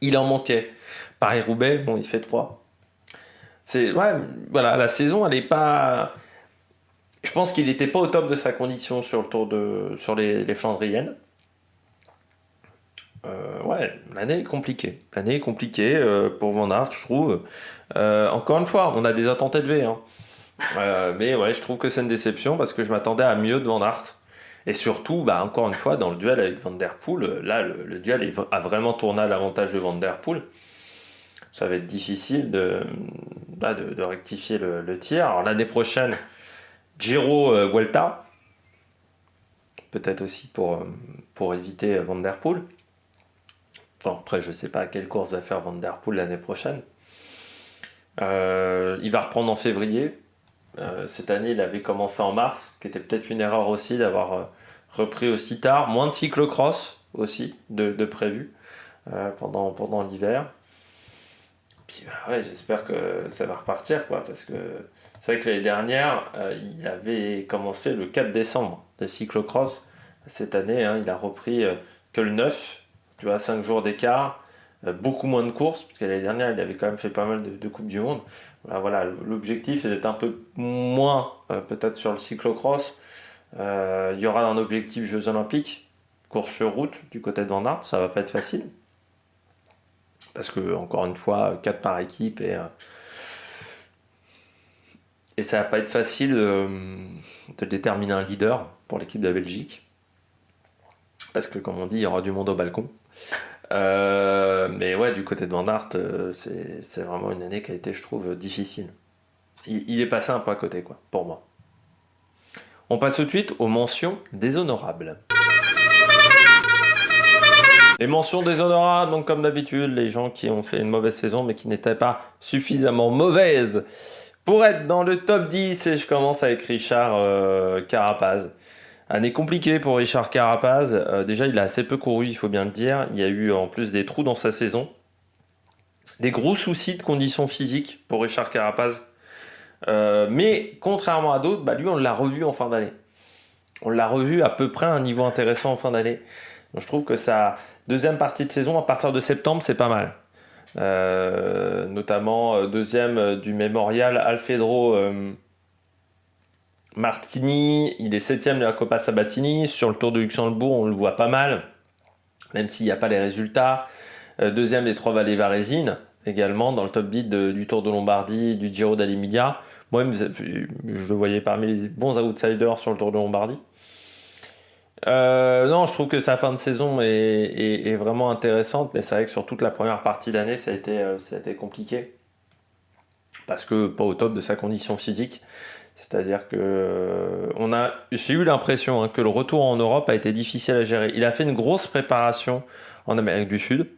il en manquait. Paris-Roubaix, bon, il fait 3. La saison, elle n'est pas... Je pense qu'il n'était pas au top de sa condition sur les Flandriennes. Ouais, l'année est compliquée. L'année est compliquée pour Van Aert, je trouve. Encore une fois, on a des attentes élevées, hein. Mais ouais, je trouve que c'est une déception parce que je m'attendais à mieux de Van Aert. Et surtout, bah, encore une fois, dans le duel avec Van Der Poel, là, le duel a vraiment tourné à l'avantage de Van Der Poel. Ça va être difficile de rectifier le tir. Alors l'année prochaine, Giro Vuelta, peut-être aussi pour éviter Van Der Poel. Enfin, après, je ne sais pas quelle course va faire Van Der Poel l'année prochaine. Il va reprendre en février. Cette année, il avait commencé en mars, qui était peut-être une erreur aussi d'avoir repris aussi tard. Moins de cyclocross aussi de prévu pendant l'hiver. Puis bah ouais, j'espère que ça va repartir, quoi, parce que c'est vrai que l'année dernière, il avait commencé le 4 décembre des cyclocross. Cette année, hein, il a repris que le 9, tu vois, 5 jours d'écart, beaucoup moins de courses, parce que l'année dernière, il avait quand même fait pas mal de Coupes du Monde. Voilà, l'objectif c'est d'être un peu moins peut-être sur le cyclocross. Il y aura un objectif Jeux Olympiques, course sur route du côté de Van Aert, ça va pas être facile. Parce que, encore une fois, 4 par équipe et ça va pas être facile de déterminer un leader pour l'équipe de la Belgique. Parce que, comme on dit, il y aura du monde au balcon. Mais ouais, du côté de Van Aert, c'est vraiment une année qui a été, je trouve, difficile. Il est passé un peu à côté, quoi, pour moi. On passe tout de suite aux mentions déshonorables. Les mentions déshonorables, donc comme d'habitude, les gens qui ont fait une mauvaise saison mais qui n'étaient pas suffisamment mauvaises pour être dans le top 10. Et je commence avec Richard Carapaz. Année compliquée pour Richard Carapaz. Déjà, il a assez peu couru, il faut bien le dire. Il y a eu en plus des trous dans sa saison. Des gros soucis de conditions physiques pour Richard Carapaz. Mais contrairement à d'autres, bah, lui, on l'a revu en fin d'année. On l'a revu à peu près à un niveau intéressant en fin d'année. Donc, je trouve que sa deuxième partie de saison, à partir de septembre, c'est pas mal. Notamment deuxième du Mémorial Alfredo Martini. Il est septième de la Coppa Sabatini. Sur le Tour de Luxembourg, on le voit pas mal, même s'il n'y a pas les résultats. Deuxième des Trois Vallées Varésines, également dans le top 10 du Tour de Lombardie, du Giro d'Emilia. Moi, je le voyais parmi les bons outsiders sur le Tour de Lombardie. Non, je trouve que sa fin de saison est vraiment intéressante, mais c'est vrai que sur toute la première partie d'année, ça a été compliqué. Parce que pas au top de sa condition physique. C'est-à-dire que j'ai eu l'impression que le retour en Europe a été difficile à gérer. Il a fait une grosse préparation en Amérique du Sud.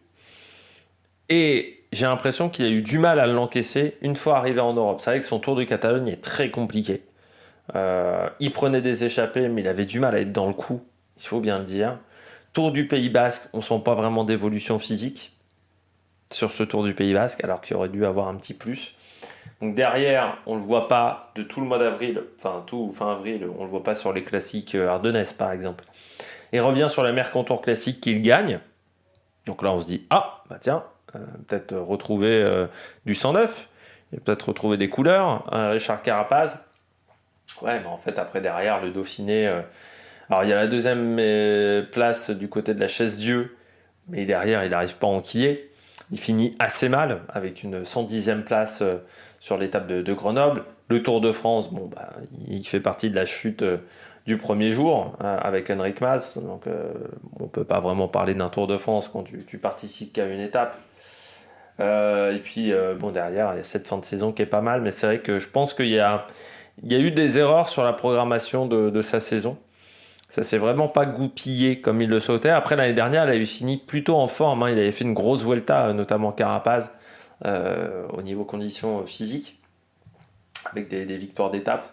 Et j'ai l'impression qu'il a eu du mal à l'encaisser une fois arrivé en Europe. C'est vrai que son Tour de Catalogne est très compliqué. Il prenait des échappées, mais il avait du mal à être dans le coup, il faut bien le dire. Tour du Pays Basque, on ne sent pas vraiment d'évolution physique sur ce Tour du Pays Basque, alors qu'il aurait dû avoir un petit plus. Donc derrière, on ne le voit pas de tout le mois d'avril, tout fin avril, on ne le voit pas sur les classiques ardennaises par exemple. Il revient sur la Mercantour classique qu'il gagne. Donc là on se dit, ah, bah tiens, peut-être retrouver du 109, et peut-être retrouver des couleurs, Richard Carapaz. Ouais, mais en fait, après, derrière, le Dauphiné... alors, il y a la deuxième place du côté de la Chaise-Dieu, mais derrière, il n'arrive pas à enquiller. Il finit assez mal, avec une 110e place sur l'étape de Grenoble. Le Tour de France, bon, bah, il fait partie de la chute du premier jour, avec Henrik Mas. Donc, on ne peut pas vraiment parler d'un Tour de France quand tu participes qu'à une étape. Et puis, bon, derrière, il y a cette fin de saison qui est pas mal, mais c'est vrai que je pense qu'il y a eu des erreurs sur la programmation de sa saison. Ça s'est vraiment pas goupillé comme il le souhaitait. Après, l'année dernière, il avait fini plutôt en forme. Il avait fait une grosse Vuelta, notamment Carapaz, au niveau conditions physiques, avec des victoires d'étape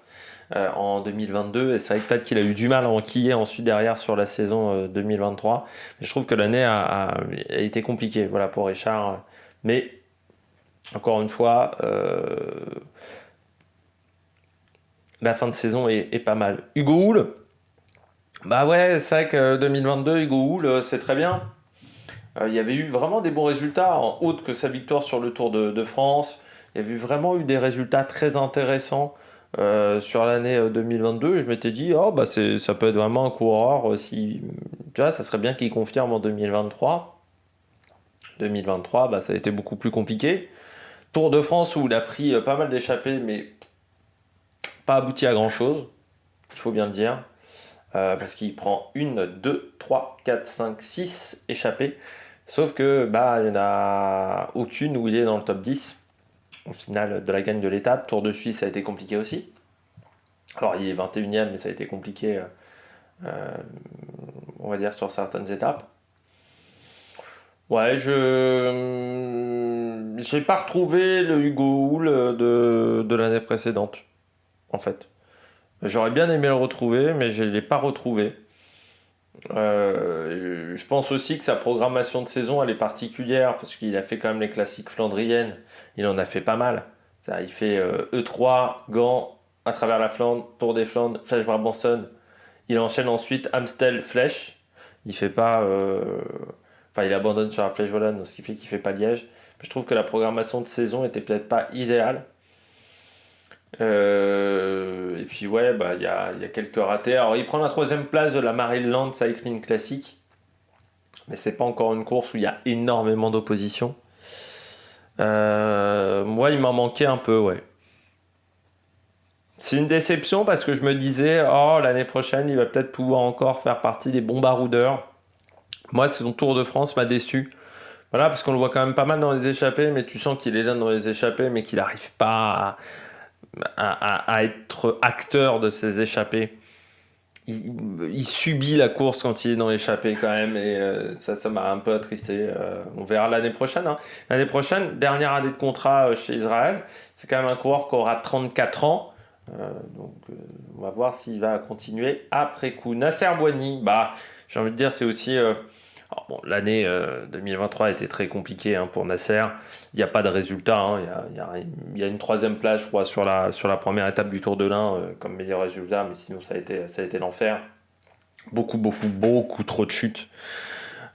en 2022. Et c'est vrai que peut-être qu'il a eu du mal à enquiller ensuite derrière sur la saison 2023. Mais je trouve que l'année a été compliquée, voilà, pour Richard. Mais, encore une fois... la fin de saison est pas mal. Hugo Hull, bah ouais, c'est vrai que 2022, Hugo Hull, c'est très bien. Il y avait eu vraiment des bons résultats, en autre que sa victoire sur le Tour de France. Il y avait vraiment eu des résultats très intéressants sur l'année 2022, je m'étais dit, oh, bah ça peut être vraiment un coureur, si, tu vois, ça serait bien qu'il confirme en 2023. 2023, bah, ça a été beaucoup plus compliqué. Tour de France où il a pris pas mal d'échappées, mais pas abouti à grand-chose, il faut bien le dire. Parce qu'il prend 1, 2, 3, 4, 5, 6 échappées. Sauf que bah, il n'y en a aucune où il est dans le top 10 au final de la gagne de l'étape. Tour de Suisse, ça a été compliqué aussi. Alors il est 21e, mais ça a été compliqué, on va dire, sur certaines étapes. Ouais, j'ai pas retrouvé le Hugo Hull de l'année précédente, en fait. J'aurais bien aimé le retrouver, mais je ne l'ai pas retrouvé. Je pense aussi que sa programmation de saison elle est particulière parce qu'il a fait quand même les classiques flandriennes. Il en a fait pas mal. Ça, il fait E3, Gand, à travers la Flandre, Tour des Flandres, Flèche Brabançonne. Il enchaîne ensuite Amstel, Flèche. Il fait pas. Enfin, il abandonne sur la Flèche Wallonne, ce qui fait qu'il fait pas Liège. Mais je trouve que la programmation de saison était peut-être pas idéale. Et puis ouais, bah il y a quelques ratés. Alors il prend la troisième place de la Maryland Cycling Classic, mais c'est pas encore une course où il y a énormément d'opposition. Moi, il m'en manquait un peu, ouais. C'est une déception parce que je me disais, oh l'année prochaine, il va peut-être pouvoir encore faire partie des bons baroudeurs. Moi, son Tour de France m'a déçu. Voilà, parce qu'on le voit quand même pas mal dans les échappées, mais tu sens qu'il est là dans les échappées, mais qu'il n'arrive pas à être acteur de ses échappées. Il subit la course quand il est dans l'échappée quand même, et ça m'a un peu attristé. On verra l'année prochaine. Hein. L'année prochaine, dernière année de contrat chez Israël, c'est quand même un coureur qui aura 34 ans. Donc on va voir s'il va continuer après coup. Nasser Boigny, bah, j'ai envie de dire, c'est aussi... alors bon, l'année 2023 a été très compliquée hein, pour Nasser. Il n'y a pas de résultat. Hein. Il y a une troisième place, je crois, sur la première étape du Tour de l'Ain comme meilleur résultat. Mais sinon, ça a été l'enfer. Beaucoup trop de chutes.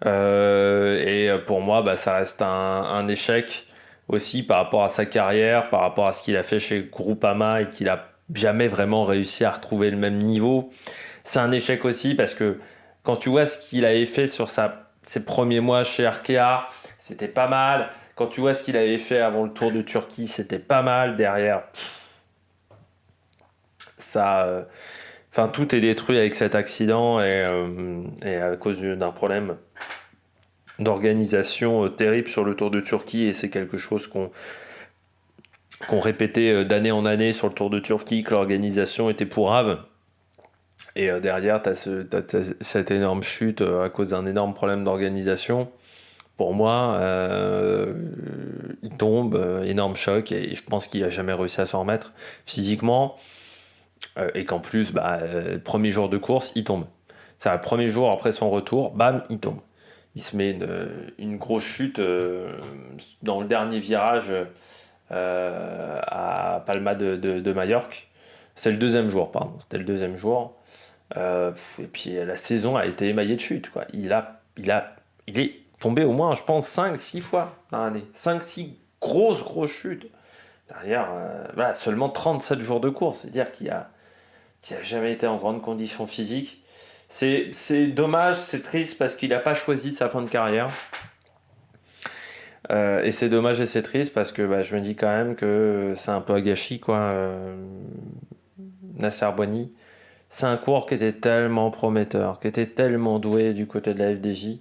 Et pour moi, bah, ça reste un échec aussi par rapport à sa carrière, par rapport à ce qu'il a fait chez Groupama et qu'il a jamais vraiment réussi à retrouver le même niveau. C'est un échec aussi parce que quand tu vois ce qu'il avait fait sur ses premiers mois chez Arkea, c'était pas mal. Quand tu vois ce qu'il avait fait avant le Tour de Turquie, c'était pas mal. Derrière, ça, enfin tout est détruit avec cet accident et à cause d'un problème d'organisation terrible sur le Tour de Turquie. Et c'est quelque chose qu'on répétait d'année en année sur le Tour de Turquie, que l'organisation était pourrave. Et derrière, tu as cette énorme chute à cause d'un énorme problème d'organisation. Pour moi, il tombe, énorme choc, et je pense qu'il n'a jamais réussi à s'en remettre physiquement. Et qu'en plus, le premier jour de course, il tombe. C'est le premier jour après son retour, bam, il tombe. Il se met une grosse chute dans le dernier virage à Palma de Majorque. C'est le deuxième jour, pardon. C'était le deuxième jour. Et puis la saison a été émaillée de chutes. Quoi. Il est tombé au moins, je pense, 5-6 fois dans l'année. 5-6 grosses chutes. Derrière, voilà, seulement 37 jours de course. C'est-à-dire qu'il a jamais été en grande condition physique. C'est dommage, c'est triste parce qu'il n'a pas choisi sa fin de carrière. Et c'est dommage et c'est triste parce que je me dis quand même que c'est un peu un gâchis, quoi. Nasser Boigny. C'est un coureur qui était tellement prometteur, qui était tellement doué du côté de la FDJ.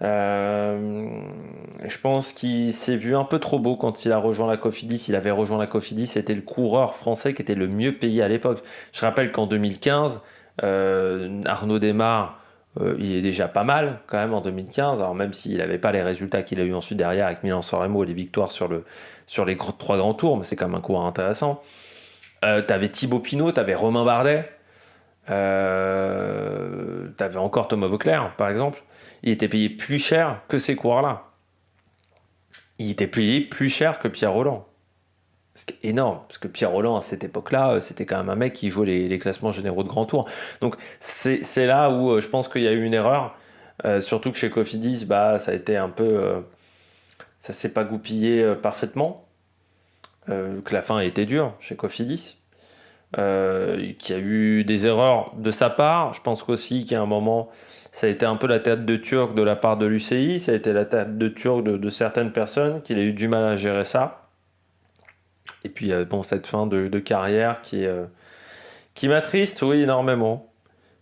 Je pense qu'il s'est vu un peu trop beau quand il a rejoint la Cofidis. Il avait rejoint la Cofidis, c'était le coureur français qui était le mieux payé à l'époque. Je rappelle qu'en 2015, Arnaud Démare, il est déjà pas mal quand même en 2015. Alors même s'il n'avait pas les résultats qu'il a eu ensuite derrière avec Milan-San Remo et les victoires sur les trois grands tours, mais c'est quand même un coureur intéressant. T'avais Thibaut Pinot, t'avais Romain Bardet. T'avais encore Thomas Vauclair, par exemple. Il était payé plus cher que ces coureurs-là. Il était payé plus cher que Pierre Rolland. Ce qui est énorme, parce que Pierre Rolland, à cette époque-là, c'était quand même un mec qui jouait les classements généraux de Grand Tour. Donc c'est là où je pense qu'il y a eu une erreur. Surtout que chez Cofidis, ça a été un peu... ça s'est pas goupillé parfaitement. Que la fin a été dure chez Cofidis. qui a eu des erreurs de sa part. Je pense qu'aussi qu'à un moment, ça a été un peu la tête de turc de la part de l'UCI, ça a été la tête de turc de certaines personnes, qu'il a eu du mal à gérer ça. Et puis, bon, cette fin de carrière qui m'attriste, oui, énormément.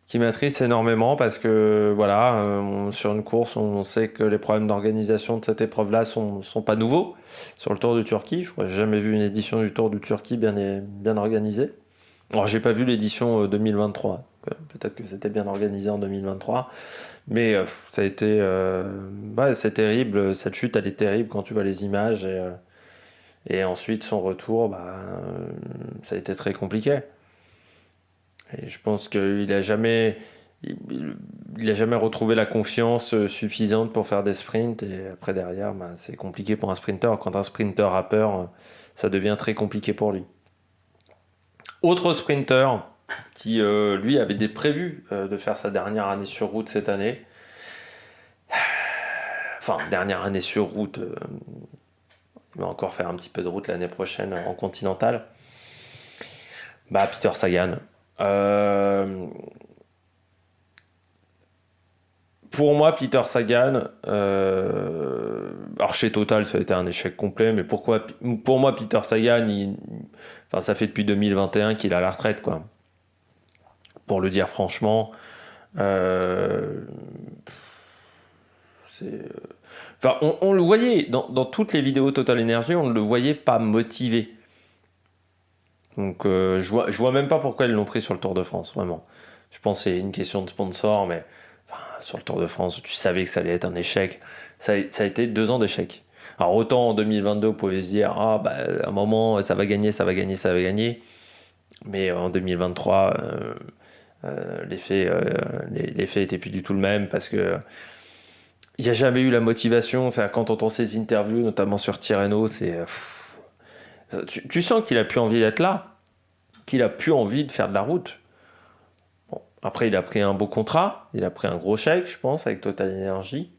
Qui m'attriste énormément parce que, voilà, sur une course, on sait que les problèmes d'organisation de cette épreuve-là sont pas nouveaux. Sur le Tour de Turquie, je crois que j'ai jamais vu une édition du Tour de Turquie bien organisée. Alors, j'ai pas vu l'édition 2023. Peut-être que c'était bien organisé en 2023. Mais ça a été. Ouais, c'est terrible. Cette chute, elle est terrible quand tu vois les images. Et ensuite, son retour, ça a été très compliqué. Et je pense qu'il a jamais. Il a jamais retrouvé la confiance suffisante pour faire des sprints. Et après, derrière, c'est compliqué pour un sprinter. Quand un sprinter a peur, ça devient très compliqué pour lui. Autre sprinter qui, lui, avait des prévus de faire sa dernière année sur route cette année. Enfin, dernière année sur route. Il va encore faire un petit peu de route l'année prochaine en continental. Peter Sagan. Pour moi, Peter Sagan, alors chez Total, ça a été un échec complet, mais pour moi, Peter Sagan, ça fait depuis 2021 qu'il a la retraite, quoi. Pour le dire franchement, on le voyait dans toutes les vidéos Total Energy, on ne le voyait pas motivé. Donc, je vois même pas pourquoi ils l'ont pris sur le Tour de France, vraiment. Je pense que c'est une question de sponsor, mais sur le Tour de France, tu savais que ça allait être un échec. Ça a été 2 ans d'échec. Alors autant en 2022, on pouvait se dire, à un moment, ça va gagner. Mais en 2023, l'effet était plus du tout le même parce que il n'y a jamais eu la motivation. Quand on entend ces interviews, notamment sur Tirreno, tu sens qu'il a plus envie d'être là, qu'il a plus envie de faire de la route. Bon, après, il a pris un beau contrat, il a pris un gros chèque, je pense, avec Total Energy.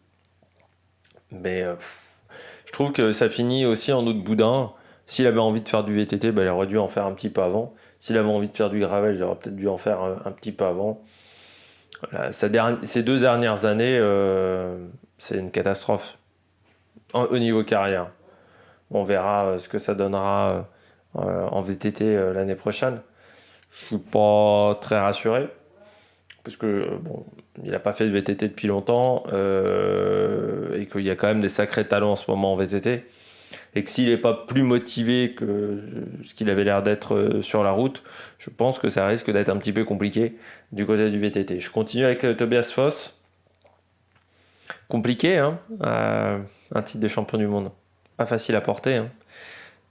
Mais je trouve que ça finit aussi en autre boudin. S'il avait envie de faire du VTT, il aurait dû en faire un petit peu avant. S'il avait envie de faire du gravel, il aurait peut-être dû en faire un petit peu avant. Voilà, ces 2 dernières années, c'est une catastrophe au niveau carrière. On verra ce que ça donnera en VTT l'année prochaine. Je suis pas très rassuré parce que il n'a pas fait de VTT depuis longtemps et qu'il y a quand même des sacrés talents en ce moment en VTT et que s'il n'est pas plus motivé que ce qu'il avait l'air d'être sur la route, je pense que ça risque d'être un petit peu compliqué du côté du VTT. Je continue avec Tobias Foss. Compliqué, hein, un titre de champion du monde. Pas facile à porter, hein.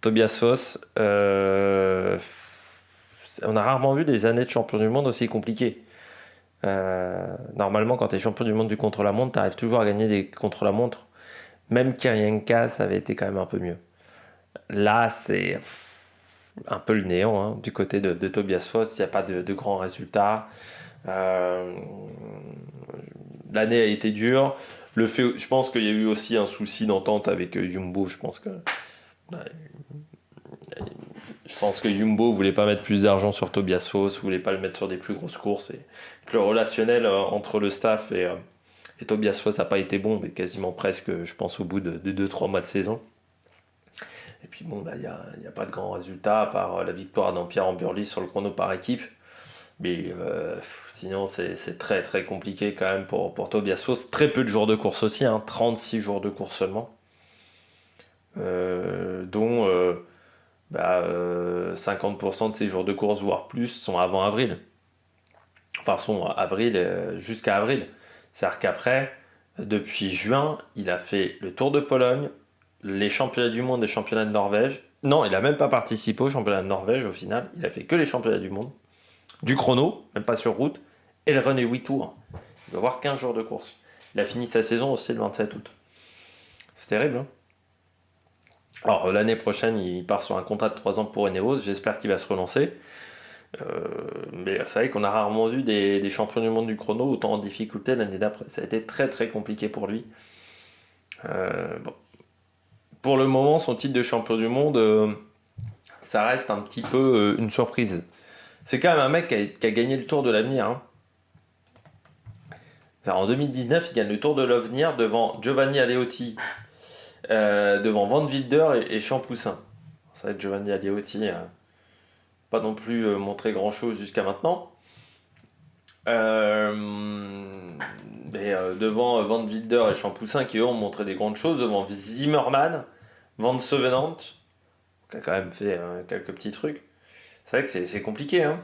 Tobias Foss, on a rarement vu des années de champion du monde aussi compliquées. Normalement, quand tu es champion du monde du contre-la-montre, tu arrives toujours à gagner des contre-la-montre. Même Kirienka, ça avait été quand même un peu mieux. Là, c'est un peu le néant hein, du côté de Tobias Foss. Il n'y a pas de grands résultats. L'année a été dure. Je pense qu'il y a eu aussi un souci d'entente avec Jumbo. Je pense que Jumbo voulait pas mettre plus d'argent sur Tobias Foss, voulait pas le mettre sur des plus grosses courses. Et le relationnel entre le staff et Tobias Foss n'a pas été bon, mais quasiment presque, je pense, au bout de 2-3 mois de saison. Et puis il n'y a pas de grands résultats, à part la victoire d'Empire en Burly sur le chrono par équipe. Mais sinon, c'est très très compliqué quand même pour Tobias Foss. Très peu de jours de course aussi, 36 jours de course seulement. Dont 50% de ces jours de course, voire plus, sont avant avril. Enfin, sont avril jusqu'à avril. C'est-à-dire qu'après, depuis juin, il a fait le Tour de Pologne, les championnats du monde et les championnats de Norvège. Non, il n'a même pas participé aux championnats de Norvège au final. Il a fait que les championnats du monde. Du chrono, même pas sur route. Et le Run et 8 tours. Il va avoir 15 jours de course. Il a fini sa saison aussi le 27 août. C'est terrible, hein. Alors l'année prochaine, il part sur un contrat de 3 ans pour Ineos. J'espère qu'il va se relancer. Mais c'est vrai qu'on a rarement vu des champions du monde du chrono autant en difficulté l'année d'après. Ça a été très très compliqué pour lui. Bon. Pour le moment, son titre de champion du monde, ça reste un petit peu une surprise. C'est quand même un mec qui a gagné le Tour de l'Avenir. Hein. En 2019, il gagne le Tour de l'Avenir devant Giovanni Aleotti, devant Van Wilder et Champoussin. Ça va être Giovanni Aleotti, pas non plus montré grand-chose jusqu'à maintenant. Devant Van Wilder et Champoussin qui eux ont montré des grandes choses, devant Zimmermann, Van Sevenant, qui a quand même fait quelques petits trucs. C'est vrai que c'est compliqué. Hein.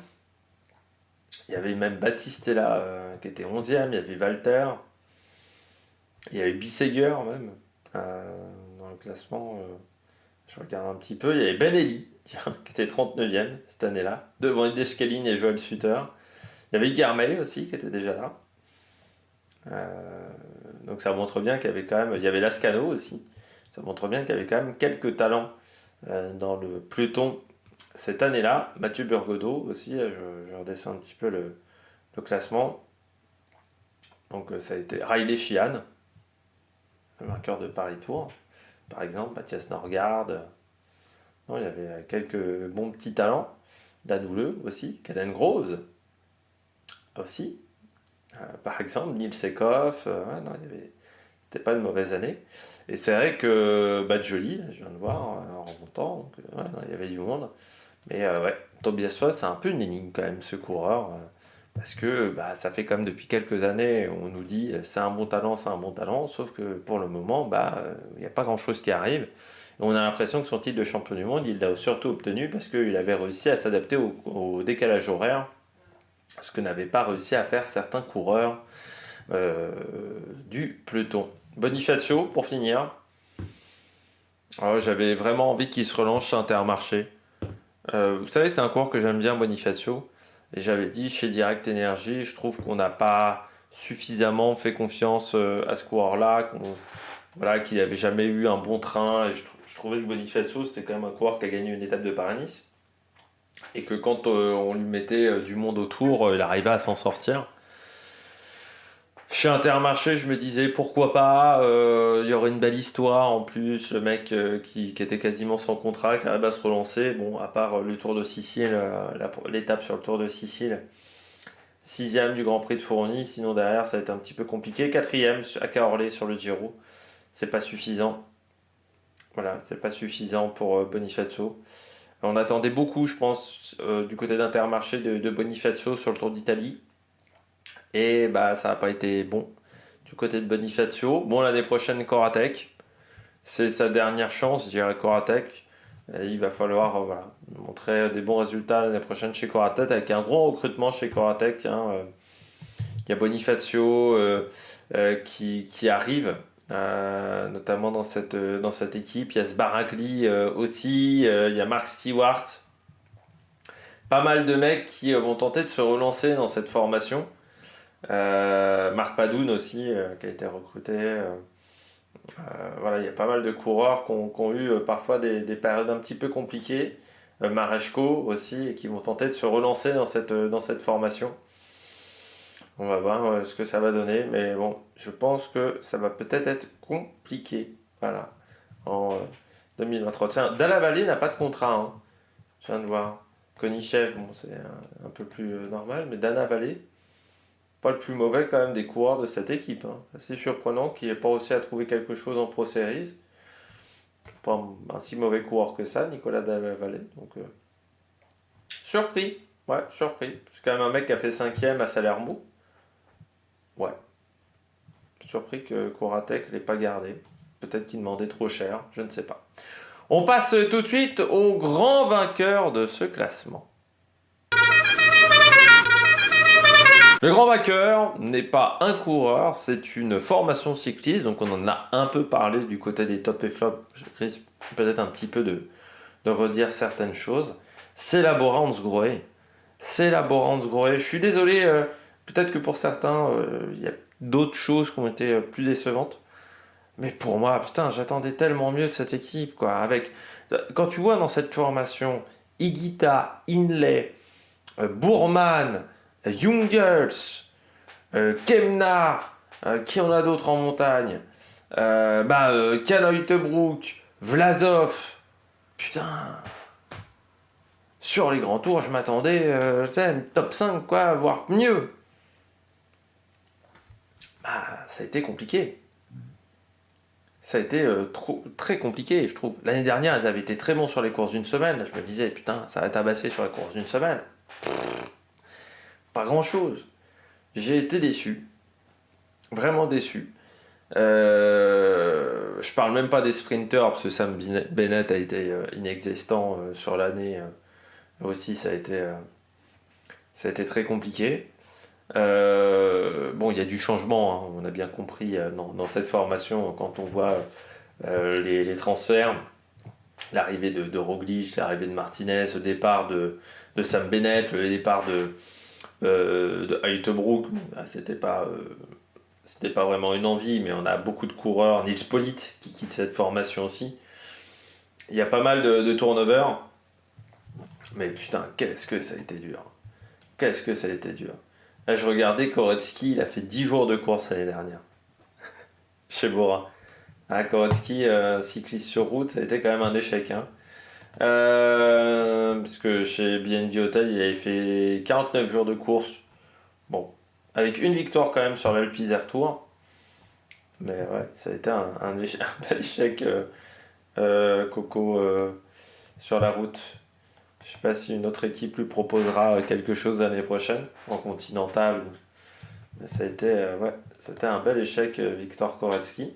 Il y avait même Battistella qui était 11e, il y avait Walter, il y avait Bissegger même dans le classement. Je regarde un petit peu, il y avait Ben Eli qui était 39e cette année-là, devant Hiddeschkelin et Joel Sutter. Il y avait Guermey aussi qui était déjà là. Donc ça montre bien qu'il y avait quand même... Il y avait Lascano aussi. Ça montre bien qu'il y avait quand même quelques talents dans le peloton cette année-là. Mathieu Burgodeau aussi, je redescends un petit peu le classement. Donc ça a été Riley Sheehan, le marqueur de Paris-Tours, par exemple, Mathias Norgard. Non, il y avait quelques bons petits talents. Dan Houle aussi, Caden Groves aussi. Par exemple, Nils Sekoff, c'était pas une mauvaise année. Et c'est vrai que Badjoli, je viens de voir en remontant, donc, il y avait du monde. Mais Tobias Foss, c'est un peu une énigme quand même, ce coureur, parce que ça fait quand même depuis quelques années, on nous dit c'est un bon talent, sauf que pour le moment, il n'y a pas grand-chose qui arrive. Et on a l'impression que son titre de champion du monde, il l'a surtout obtenu parce qu'il avait réussi à s'adapter au décalage horaire, ce que n'avaient pas réussi à faire certains coureurs du peloton. Bonifacio, pour finir. Alors, j'avais vraiment envie qu'il se relance chez Intermarché. Vous savez, c'est un coureur que j'aime bien, Bonifacio. Et j'avais dit, chez Direct Energy, je trouve qu'on n'a pas suffisamment fait confiance à ce coureur-là, qu'il n'avait jamais eu un bon train. Et je trouvais que Bonifacio, c'était quand même un coureur qui a gagné une étape de Paris-Nice. Et que quand on lui mettait du monde autour, il arrivait à s'en sortir. Chez Intermarché, je me disais pourquoi pas, il y aurait une belle histoire en plus, le mec qui était quasiment sans contrat, qui arrive à se relancer, bon, à part le Tour de Sicile, l'étape sur le Tour de Sicile, 6e du Grand Prix de Fourny, sinon derrière ça va être un petit peu compliqué, 4e à Cahorlé sur le Giro, c'est pas suffisant, voilà, c'est pas suffisant pour Bonifacio. On attendait beaucoup, je pense, du côté d'Intermarché de Bonifacio sur le Tour d'Italie. Et ça n'a pas été bon du côté de Bonifacio. Bon, l'année prochaine, Coratec. C'est sa dernière chance, je dirais, Coratec. Et il va falloir montrer des bons résultats l'année prochaine chez Coratec, avec un gros recrutement chez Coratec. Il y a Bonifacio qui arrive, notamment dans cette équipe. Il y a Sbaragli aussi. Il y a Mark Stewart. Pas mal de mecs qui vont tenter de se relancer dans cette formation. Marc Padoun aussi qui a été recruté. Il y a pas mal de coureurs qui ont eu parfois des périodes un petit peu compliquées. Mareshko aussi, et qui vont tenter de se relancer dans cette formation. On va voir ce que ça va donner, mais bon, je pense que ça va peut-être être compliqué. Voilà, en 2023. Tiens, Dalla Valle n'a pas de contrat, hein. Je viens de voir. Konichev, bon, c'est un peu plus normal, mais Dalla Valle, pas le plus mauvais quand même des coureurs de cette équipe. Hein. C'est surprenant qu'il n'ait pas réussi à trouver quelque chose en Pro Series. Pas un si mauvais coureur que ça, Nicolas Dalla Valle. Donc, surpris. Ouais, surpris. C'est quand même un mec qui a fait 5e à Salermo. Ouais. Surpris que Coratec ne l'ait pas gardé. Peut-être qu'il demandait trop cher, je ne sais pas. On passe tout de suite au grand vainqueur de ce classement. Le grand vainqueur n'est pas un coureur, c'est une formation cycliste, donc on en a un peu parlé du côté des top et flop, je risque peut-être un petit peu de redire certaines choses. C'est la Bora Hansgrohe. Je suis désolé, peut-être que pour certains, il y a d'autres choses qui ont été plus décevantes. Mais pour moi, putain, j'attendais tellement mieux de cette équipe, quoi. Quand tu vois dans cette formation, Higuita, Hindley, Bourman, Jungels, Kemna, qui en a d'autres en montagne, Kanoitebroek, Vlasov, putain, sur les grands tours, je m'attendais top 5, quoi, voire mieux. Bah, ça a été compliqué. Ça a été très compliqué, je trouve. L'année dernière, ils avaient été très bons sur les courses d'une semaine. Là, je me disais, putain, ça va tabasser sur les courses d'une semaine. Pas grand-chose. J'ai été déçu. Vraiment déçu. Je parle même pas des sprinters, parce que Sam Bennett a été inexistant sur l'année. Aussi, ça a été très compliqué. Bon, il y a du changement, hein, on a bien compris dans cette formation, quand on voit les transferts, l'arrivée de Roglic, l'arrivée de Martinez, le départ de Sam Bennett, le départ de Uijtdebroek. C'était pas vraiment une envie, mais on a beaucoup de coureurs. Nils Politt qui quitte cette formation aussi. Il y a pas mal de turnover. Mais putain, qu'est-ce que ça a été dur. Qu'est-ce que ça a été dur. Là, je regardais Koretsky, il a fait 10 jours de course l'année dernière. Chez Bora. Koretsky, cycliste sur route, ça a été quand même un échec. Hein. Parce que chez BNB Hotel, il avait fait 49 jours de course. Bon, avec une victoire quand même sur l'Alpe d'Huez Tour. Mais ouais, ça a été un bel échec, Coco, sur la route. Je sais pas si une autre équipe lui proposera quelque chose l'année prochaine, en continental. Mais ça a été, c'était un bel échec, Victor Koretsky.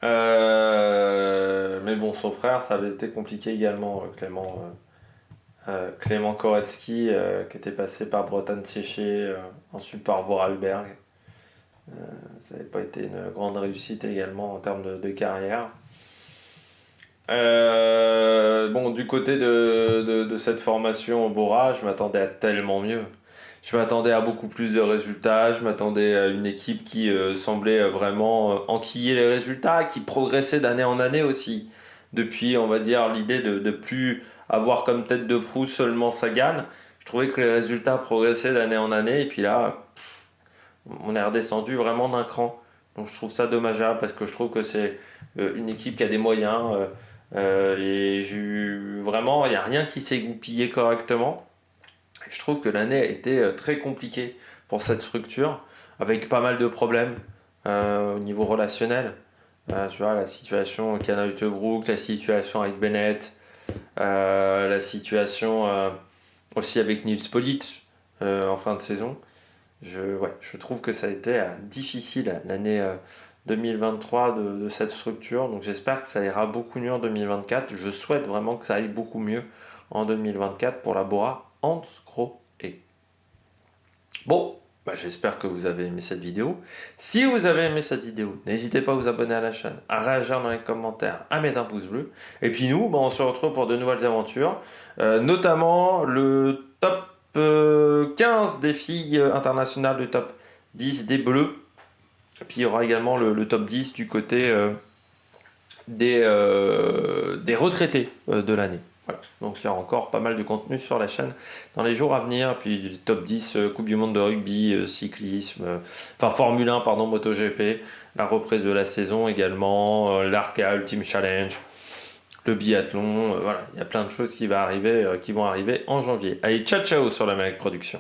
Mais bon, son frère, ça avait été compliqué également, Clément Koretsky, qui était passé par Bretagne Séché, ensuite par Vorarlberg. Ça n'avait pas été une grande réussite également en termes de carrière. Bon, du côté de cette formation au Bora, je m'attendais à tellement mieux. Je m'attendais à beaucoup plus de résultats, je m'attendais à une équipe qui semblait vraiment enquiller les résultats, qui progressait d'année en année aussi. Depuis, on va dire, l'idée de plus avoir comme tête de proue seulement Sagan, je trouvais que les résultats progressaient d'année en année, et puis là, on est redescendu vraiment d'un cran. Donc je trouve ça dommageable, parce que je trouve que c'est une équipe qui a des moyens, et vraiment, il n'y a rien qui s'est goupillé correctement. Je trouve que l'année a été très compliquée pour cette structure, avec pas mal de problèmes au niveau relationnel. Tu vois, la situation avec Anna Uijtdebroek, la situation avec Bennett, la situation aussi avec Nils Politt en fin de saison. Je trouve que ça a été difficile l'année 2023 de cette structure. Donc j'espère que ça ira beaucoup mieux en 2024. Je souhaite vraiment que ça aille beaucoup mieux en 2024 pour la Bora Hansgrohe. Bon, j'espère que vous avez aimé cette vidéo. Si vous avez aimé cette vidéo, n'hésitez pas à vous abonner à la chaîne, à réagir dans les commentaires, à mettre un pouce bleu. Et puis nous, on se retrouve pour de nouvelles aventures, notamment le top 15 des filles internationales, le top 10 des bleus. Et puis il y aura également le top 10 du côté des retraités de l'année. Voilà. Donc il y a encore pas mal de contenu sur la chaîne dans les jours à venir. Puis du top 10 Coupe du Monde de rugby, cyclisme, Formule 1, pardon, MotoGP, la reprise de la saison également, l'Arca Ultimate Challenge, le biathlon. Voilà, il y a plein de choses qui vont arriver en janvier. Allez, ciao ciao sur l'Amérique Production.